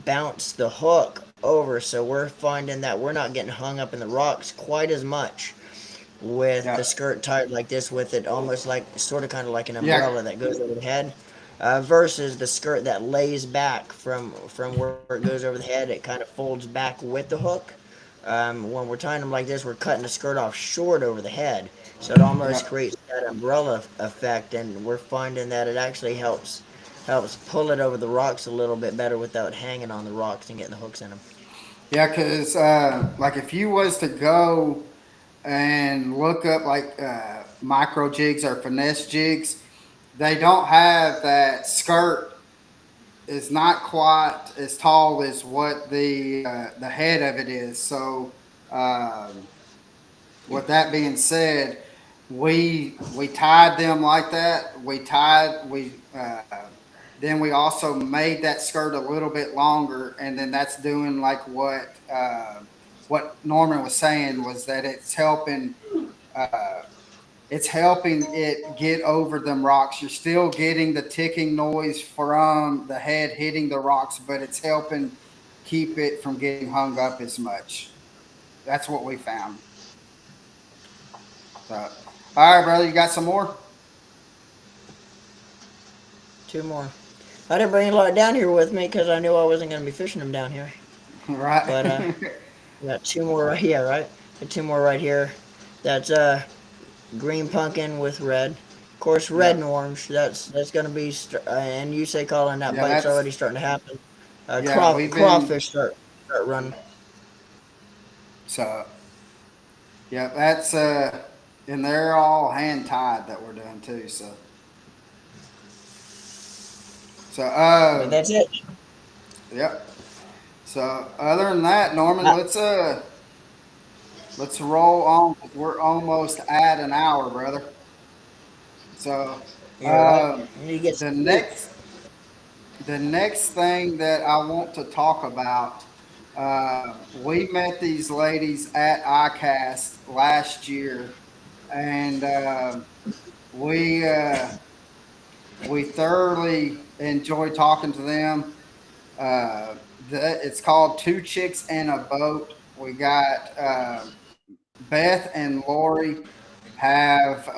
bounce the hook over. So we're finding that we're not getting hung up in the rocks quite as much with yeah, the skirt tied like this, with it almost like sort of kind of like an yeah, umbrella that goes over the head, versus the skirt that lays back from where it goes over the head. It kind of folds back with the hook. When we're tying them like this, we're cutting the skirt off short over the head, so it almost yeah. creates that umbrella effect, and we're finding that it actually helps pull it over the rocks a little bit better without hanging on the rocks and getting the hooks in them. Yeah, because like if you was to go and look up like micro jigs or finesse jigs, they don't have that skirt is not quite as tall as what the head of it is. So, um, with that being said, we tied them like that. Then we also made that skirt a little bit longer, and then that's doing like what Norman was saying was that uh, it's helping it get over them rocks. You're still getting the ticking noise from the head hitting the rocks, but it's helping keep it from getting hung up as much. That's what we found. So, all right, brother, you got some more? Two more. I didn't bring a lot down here with me because I knew I wasn't going to be fishing them down here. Right. But we got two more right here, right? Got two more right here. That's green pumpkin with red. Of course, red and Yep. orange. That's gonna be. And you say, Colin, that Yeah, bite's that's already starting to happen. yeah. We've been Crawfish start running. so yeah. That's and they're all hand tied that we're doing too. So But that's it. yep. So other than that, Norman, Uh, let's roll on. We're almost at an hour, brother. So you're right. um, You need to get the some sleep. next thing that I want to talk about, we met these ladies at ICAST last year, and we uh, we thoroughly enjoyed talking to them. It's called Two Chicks and a Boat. We got Beth and Lori have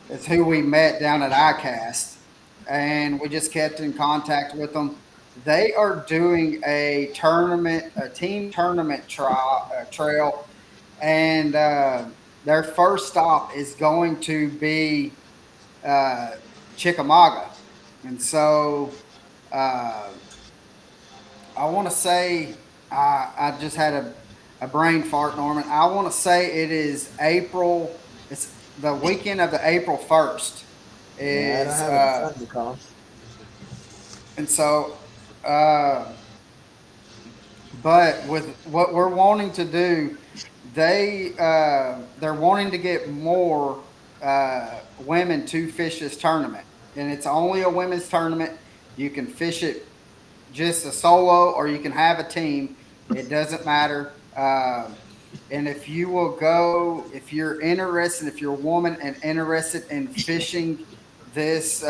it's who we met down at ICAST, and we just kept in contact with them. They are doing a team tournament trail, and their first stop is going to be uh, Chickamauga, and so uh, I want to say I just had a brain fart, Norman. I want to say it is April. It's the weekend of the April 1st. Yeah, I don't Is have it in front of me, Colin. and so, uh, but with what we're wanting to do, they're wanting to get more women to fish this tournament, and it's only a women's tournament. You can fish it just a solo or you can have a team. It doesn't matter. And if you're interested, if you're a woman and interested in fishing this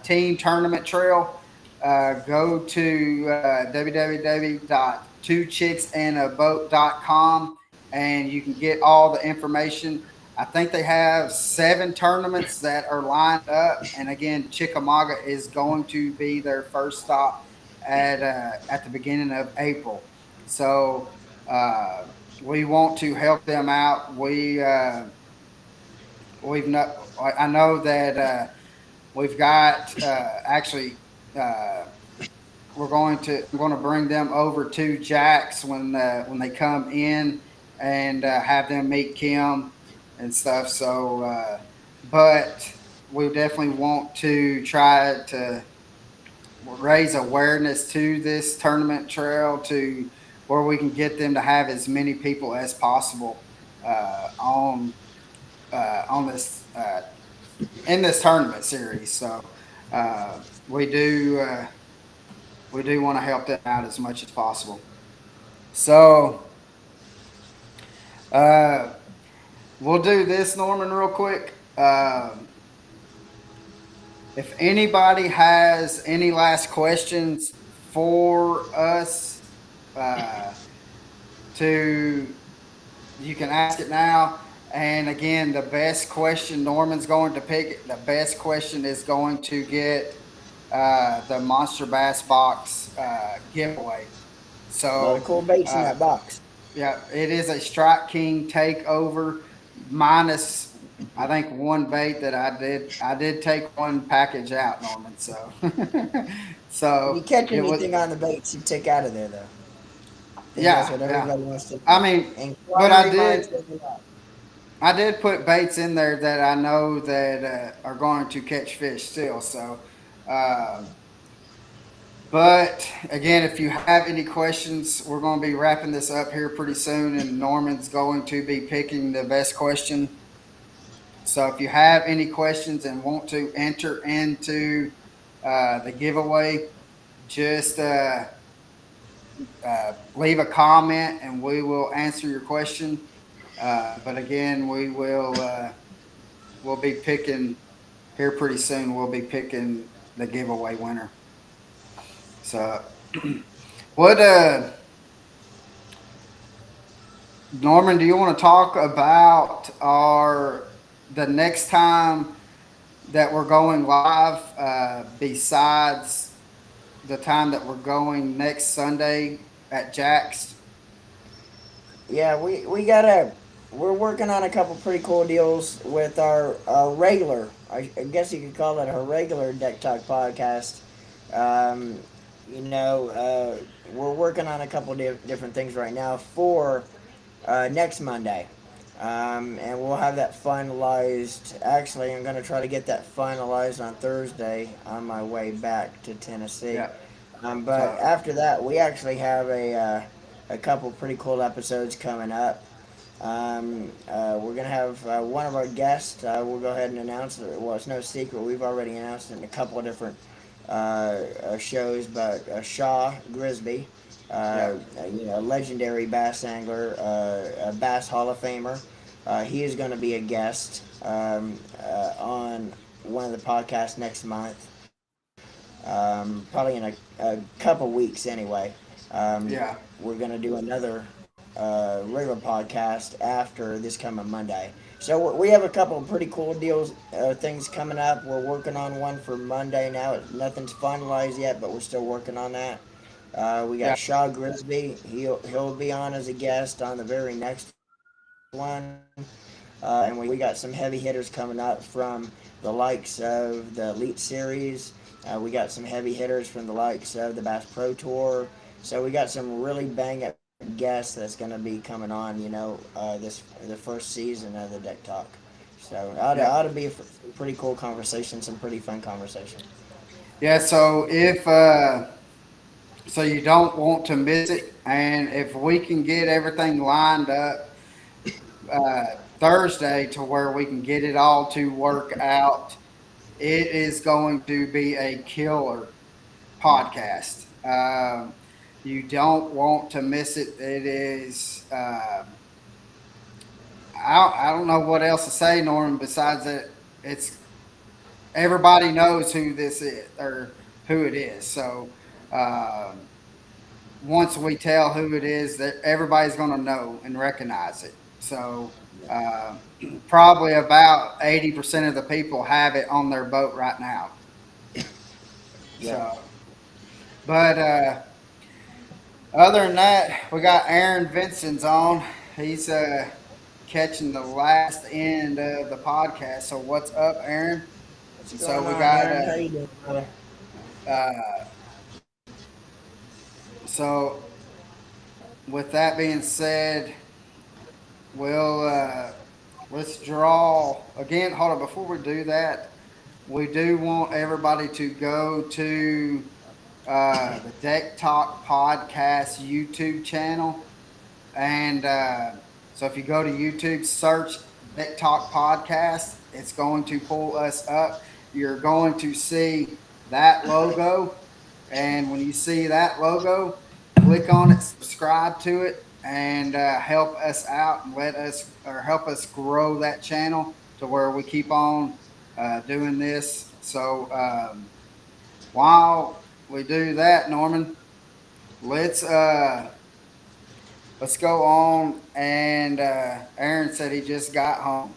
team tournament trail, go to www.twochicksandaboat.com and you can get all the information. I think they have 7 tournaments that are lined up, and again, Chickamauga is going to be their first stop at the beginning of April. So uh, we want to help them out. We've not. I know that we've got actually. Uh, I'm going to bring them over to Jack's when they come in and have them meet Kim and stuff. So, but we definitely want to try to raise awareness to this tournament trail to where we can get them to have as many people as possible. on this in this tournament series. So uh, we do we do want to help them out as much as possible. So uh, we'll do this, Norman, real quick. If anybody has any last questions for us, uh, to you can ask it now. And again, the best question Norman's going to pick. The best question is going to get the Monster Bass Box giveaway. A lot of So cool baits in uh, that box. yeah, it is a Strike King takeover minus I think one bait that I did take one package out, Norman. So If you so catch it was anything on the baits, you take out of there, though. I think that's yeah, what yeah. everybody wants to I know. mean, but Inquiry minds looking up. I did put baits in there that I know that are going to catch fish still. So, um, but again, if you have any questions, we're going to be wrapping this up here pretty soon, and Norman's going to be picking the best question. So, if you have any questions and want to enter into the giveaway, just leave a comment and we will answer your question. But again, we'll be picking here pretty soon. We'll be picking the giveaway winner. So, what Norman, do you want to talk about our the next time that we're going live? Besides the time that we're going next Sunday at Jack's. Yeah, we gotta. We're working on a couple pretty cool deals with our regular. I guess you could call it a regular Deck Talk podcast. Um, we're working on a couple different things right now for next Monday. And we'll have that finalized. Actually, I'm going to try to get that finalized on Thursday on my way back to Tennessee. Yeah. But So after that, we actually have a couple pretty cool episodes coming up. We're going to have one of our guests. We'll go ahead and announce it. Well, it's no secret. We've already announced it in a couple of different shows, but Shaw Grisby, yeah, a legendary bass angler, a Bass Hall of Famer. He is going to be a guest on one of the podcasts next month, probably in a couple weeks anyway. yeah, We're going to do another regular podcast after this coming Monday. So we have a couple of pretty cool deals, things coming up. We're working on one for Monday now. Nothing's finalized yet, but we're still working on that. We yeah, got Shaw Grisby. He'll be on as a guest on the very next one. And we got some heavy hitters coming up from the likes of the Elite Series. We got some heavy hitters from the likes of the Bass Pro Tour. So we got some really bang up guests that's going to be coming on. This the first season of the Deck Talk. So yeah. ought to be a pretty cool conversation, some pretty fun conversation. Yeah. So if so, you don't want to miss it, and if we can get everything lined up uh, Thursday to where we can get it all to work out, it is going to be a killer Yeah. podcast. You don't want to miss it. It is. I don't know what else to say, Norman. Besides that, it's everybody knows who this is or who it is. So um, once we tell who it is, that everybody's going to know and recognize it. So uh, probably about 80% of the people have it on their boat right now. Yep. So, but other than that, we got Aaron Vincent's on. He's catching the last end of the podcast. So what's up, Aaron? What's And so going we on, got Aaron? How you doing, brother? uh, so with that being said, we'll let's draw again. Hold on, before we do that, we do want everybody to go to the Deck Talk Podcast YouTube channel and So if you go to YouTube, search Big Talk Podcast, it's going to pull us up. You're going to see that logo. And when you see that logo, click on it, subscribe to it, and help us out and help us grow that channel to where we keep on doing this. So while we do that, Norman, let's let's go on. And Aaron said he just got home.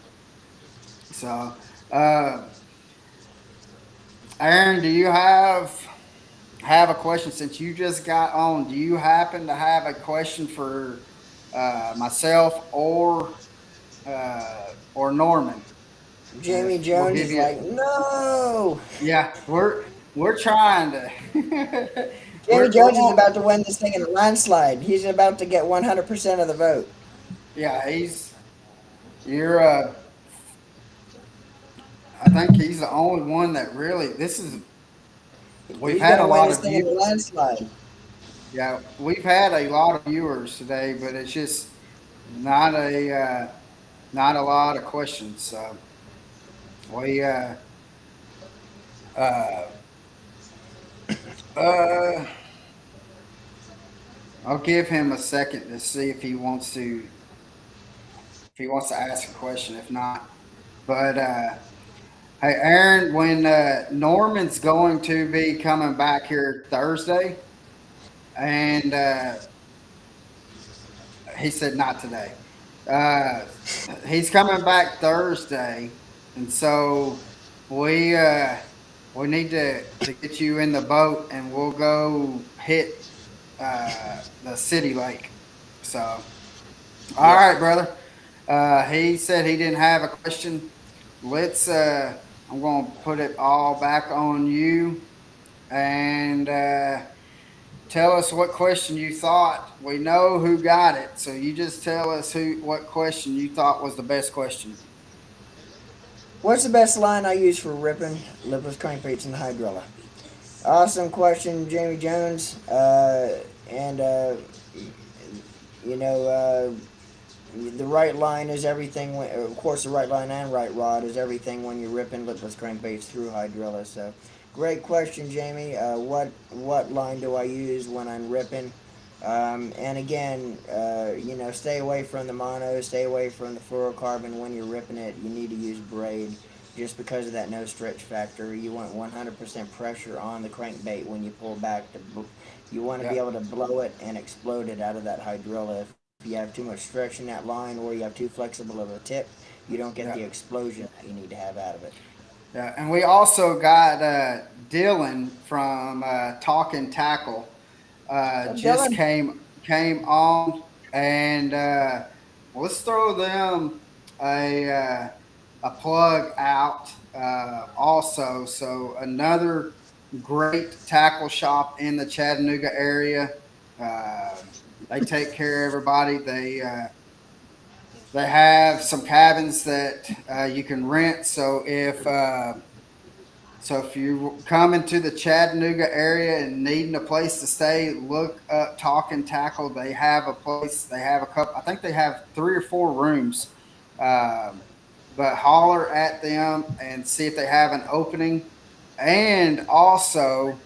So, uh, Aaron, do you have a question since you just got on? Do you happen to have a question for myself or Norman? And Jamie if we'll Jones give is you, like, no. yeah, we're trying to Jamie we're Jones is about to win this thing in a landslide. He's about to get 100% of the vote. yeah, you're I think he's the only one that really we've He's had gonna a win lot this of thing in a landslide. yeah, we've had a lot of viewers today, but it's just not not a lot of questions. So we uh uh I'll give him a second to see if he wants to ask a question. If not, but hey, Aaron, when Norman's going to be coming back here Thursday, and he said not today. Uh, he's coming back Thursday, and so we uh, we need to get you in the boat, and we'll go hit the city lake. So, all Yep. right, brother. He said he didn't have a question. Let's. I'm going to put it all back on you, and tell us what question you thought. We know who got it, so you just tell us what question you thought was the best question. What's the best line I use for ripping lipless crankbaits in the hydrilla? Awesome question, Jamie Jones. And you know, the right line is everything. Of course, the right line and right rod is everything when you're ripping lipless crankbaits through hydrilla. So, great question, Jamie. What line do I use when I'm ripping? And again, stay away from the mono, stay away from the fluorocarbon when you're ripping it. You need to use braid just because of that no stretch factor. You want 100% pressure on the crankbait when you pull back. You want to be Yeah, able to blow it and explode it out of that hydrilla. If you have too much stretch in that line or you have too flexible of a tip, you don't get yeah, the explosion that you need to have out of it. yeah. And we also got Dylan from Talking Tackle. So, Just Dylan, came on, and let's throw them a uh, a plug out also. So another great tackle shop in the Chattanooga area. Uh, they take care of everybody. They have some cabins that you can rent. So if you come into the Chattanooga area and needing a place to stay, look up Talking Tackle. They have a place. They have a couple. I think they have 3 or 4 rooms. Um, but holler at them and see if they have an opening. And also,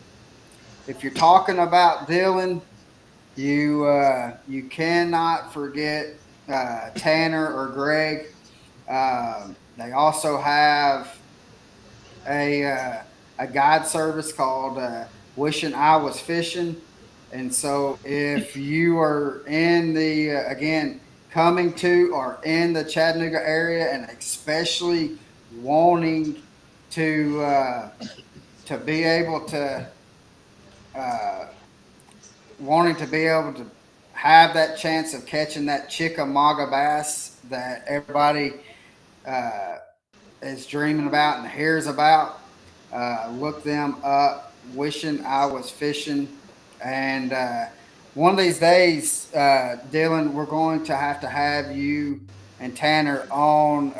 if you're talking about Dylan, you cannot forget Tanner or Greg. They also have a uh, a guide service called Wishing I Was Fishing. And so, if you are in the again coming to or in the Chattanooga area, and especially wanting to uh, to be able to uh, wanting to be able to have that chance of catching that Chickamauga bass that everybody uh, is dreaming about and hears about. Look them up. Wishing I was fishing, and one of these days, Dylan, we're going to have you and Tanner on.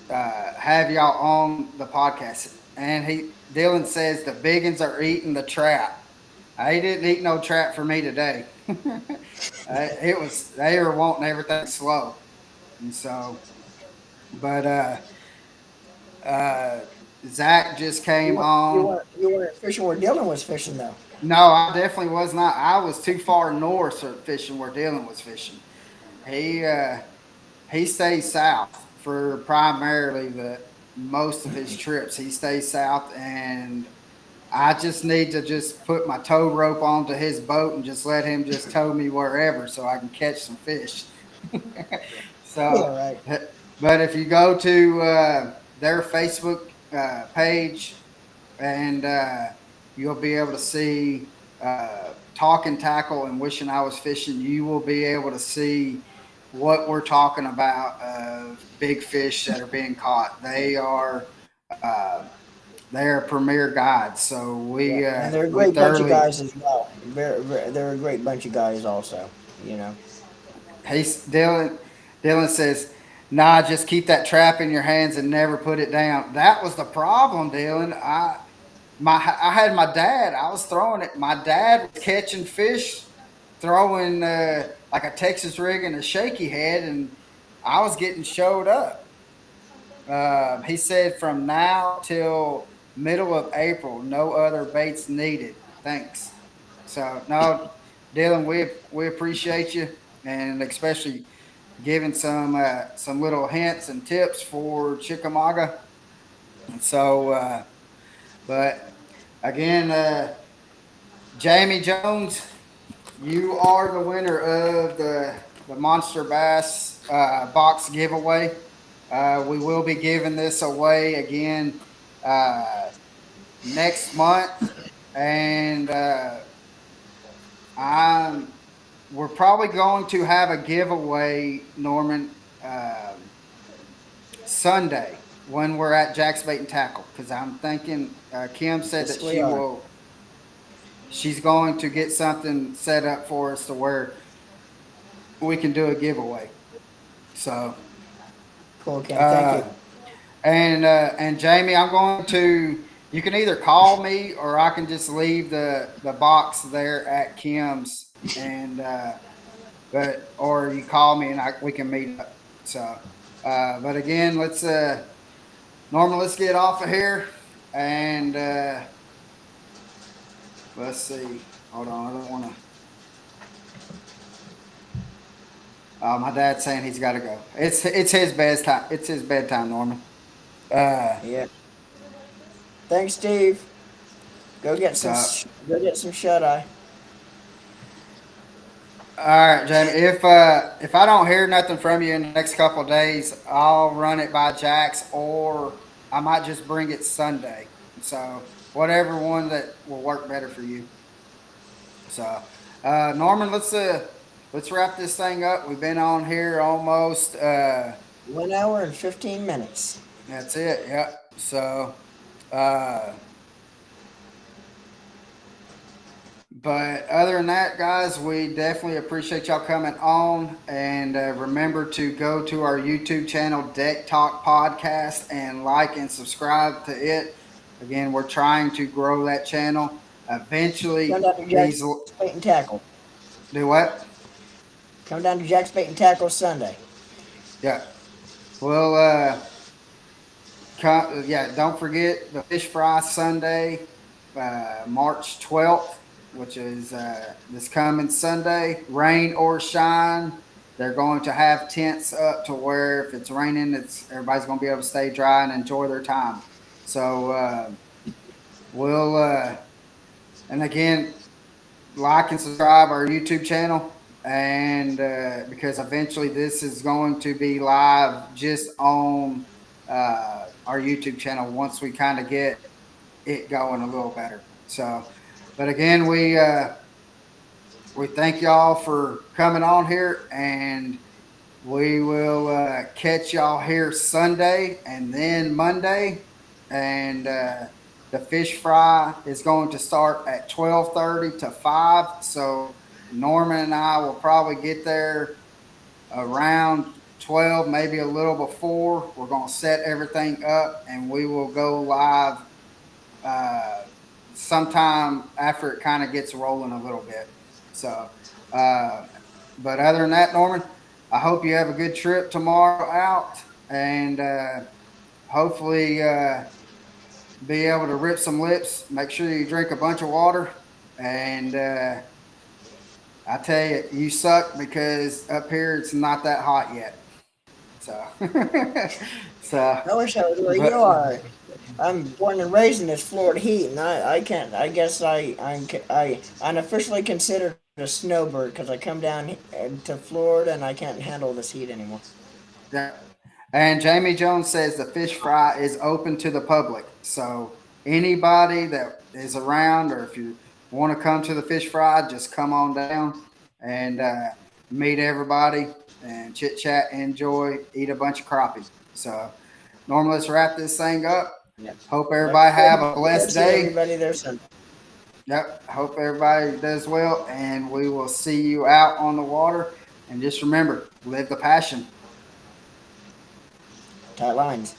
Have y'all on the podcast, and Dylan says the biggins are eating the trap. I didn't eat no trap for me today. They were wanting everything slow, and so, but uh, Zach just came on. You weren't fishing where Dylan was fishing though. No, I definitely was not. I was too far north for fishing where Dylan was fishing. He uh, he stays south for primarily the most of his trips. He stays south, and I just need to just put my tow rope onto his boat and just let him just tow me wherever so I can catch some fish. Yeah, So, right. but if you go to their Facebook page, and you'll be able to see talking tackle and wishing I was fishing. You will be able to see what we're talking about of big fish that are being caught. Uh, they're premier guides. So Yeah, and they're a we great bunch of thoroughly. guys as well. They're a great bunch of guys also. You know. He's Dylan says, "Nah, just keep that trap in your hands and never put it down." That was the problem, Dylan. I had my dad. I was throwing it. My dad was catching fish, throwing like a Texas rig and a shaky head, and I was getting showed up. He said from now till middle of April, no other baits needed. Thanks. So no, Dylan, we appreciate you, and especially giving some little hints and tips for Chickamauga. And so, but again, Jamie Jones, you are the winner of the Monster Bass box giveaway. We will be giving this away again uh, next month, and I'm we're probably going to have a giveaway, Norman, Sunday when we're at Jack's Bait and Tackle, because I'm thinking Kim said that Yes, we are. she's going to get something set up for us to where we can do a giveaway. So, Cool, Kim. Thank uh, you. and Jamie, I'm going to. You can either call me or I can just leave the box there at Kim's, and but or you call me and we can meet up. So, but again, Norman, let's get off of here, and let's see. Hold on, I don't want to. My dad's saying he's got to go. It's his bedtime. It's his bedtime, Norman. Uh, Yeah. Thanks, Steve. so Go get some shut eye. all right, Jamie. If I don't hear nothing from you in the next couple of days, I'll run it by Jack's, or I might just bring it Sunday. So whatever one that will work better for you. So, Norman, let's wrap this thing up. We've been on here almost. 1 hour and 15 minutes. That's it. Yep. So, uh, but other than that, guys, we definitely appreciate y'all coming on. And remember to go to our YouTube channel, Deck Talk Podcast, and like and subscribe to it. Again, we're trying to grow that channel. Come Eventually, down to Jack's these Bait and Tackle. do what? Come down to Jack's Bait and Tackle Sunday. Yeah. Well, yeah. Don't forget the Fish Fry Sunday, March 12th, which is this coming Sunday. Rain or shine, they're going to have tents up to where if it's raining, it's everybody's going to be able to stay dry and enjoy their time. So we'll and again, like and subscribe our YouTube channel, and because eventually this is going to be live just on our YouTube channel once we kind of get it going a little better. So, but again, we thank y'all for coming on here, and we will catch y'all here Sunday and then Monday, and the fish fry is going to start at 12:30 to 5. So Norman and I will probably get there around 12, maybe a little before. We're going to set everything up, and we will go live uh, sometime after it kind of gets rolling a little bit. So But other than that, Norman, I hope you have a good trip tomorrow out, and hopefully be able to rip some lips. Make sure you drink a bunch of water, and I tell you, you suck because up here it's not that hot yet. So, so, I wish I was where you but are. I'm born and raised in this Florida heat, and I can't. I guess I'm unofficially considered a snowbird because I come down to Florida and I can't handle this heat anymore. yeah. And Jamie Jones says the fish fry is open to the public. So anybody that is around, or if you want to come to the fish fry, just come on down and meet everybody and chit chat, enjoy, eat a bunch of crappie. So, Norm, let's wrap this thing up. Yeah. Hope Look everybody have a forward to blessed see day. everybody there soon. Yep. Hope everybody does well, and we will see you out on the water. And just remember, live the passion. Tight lines.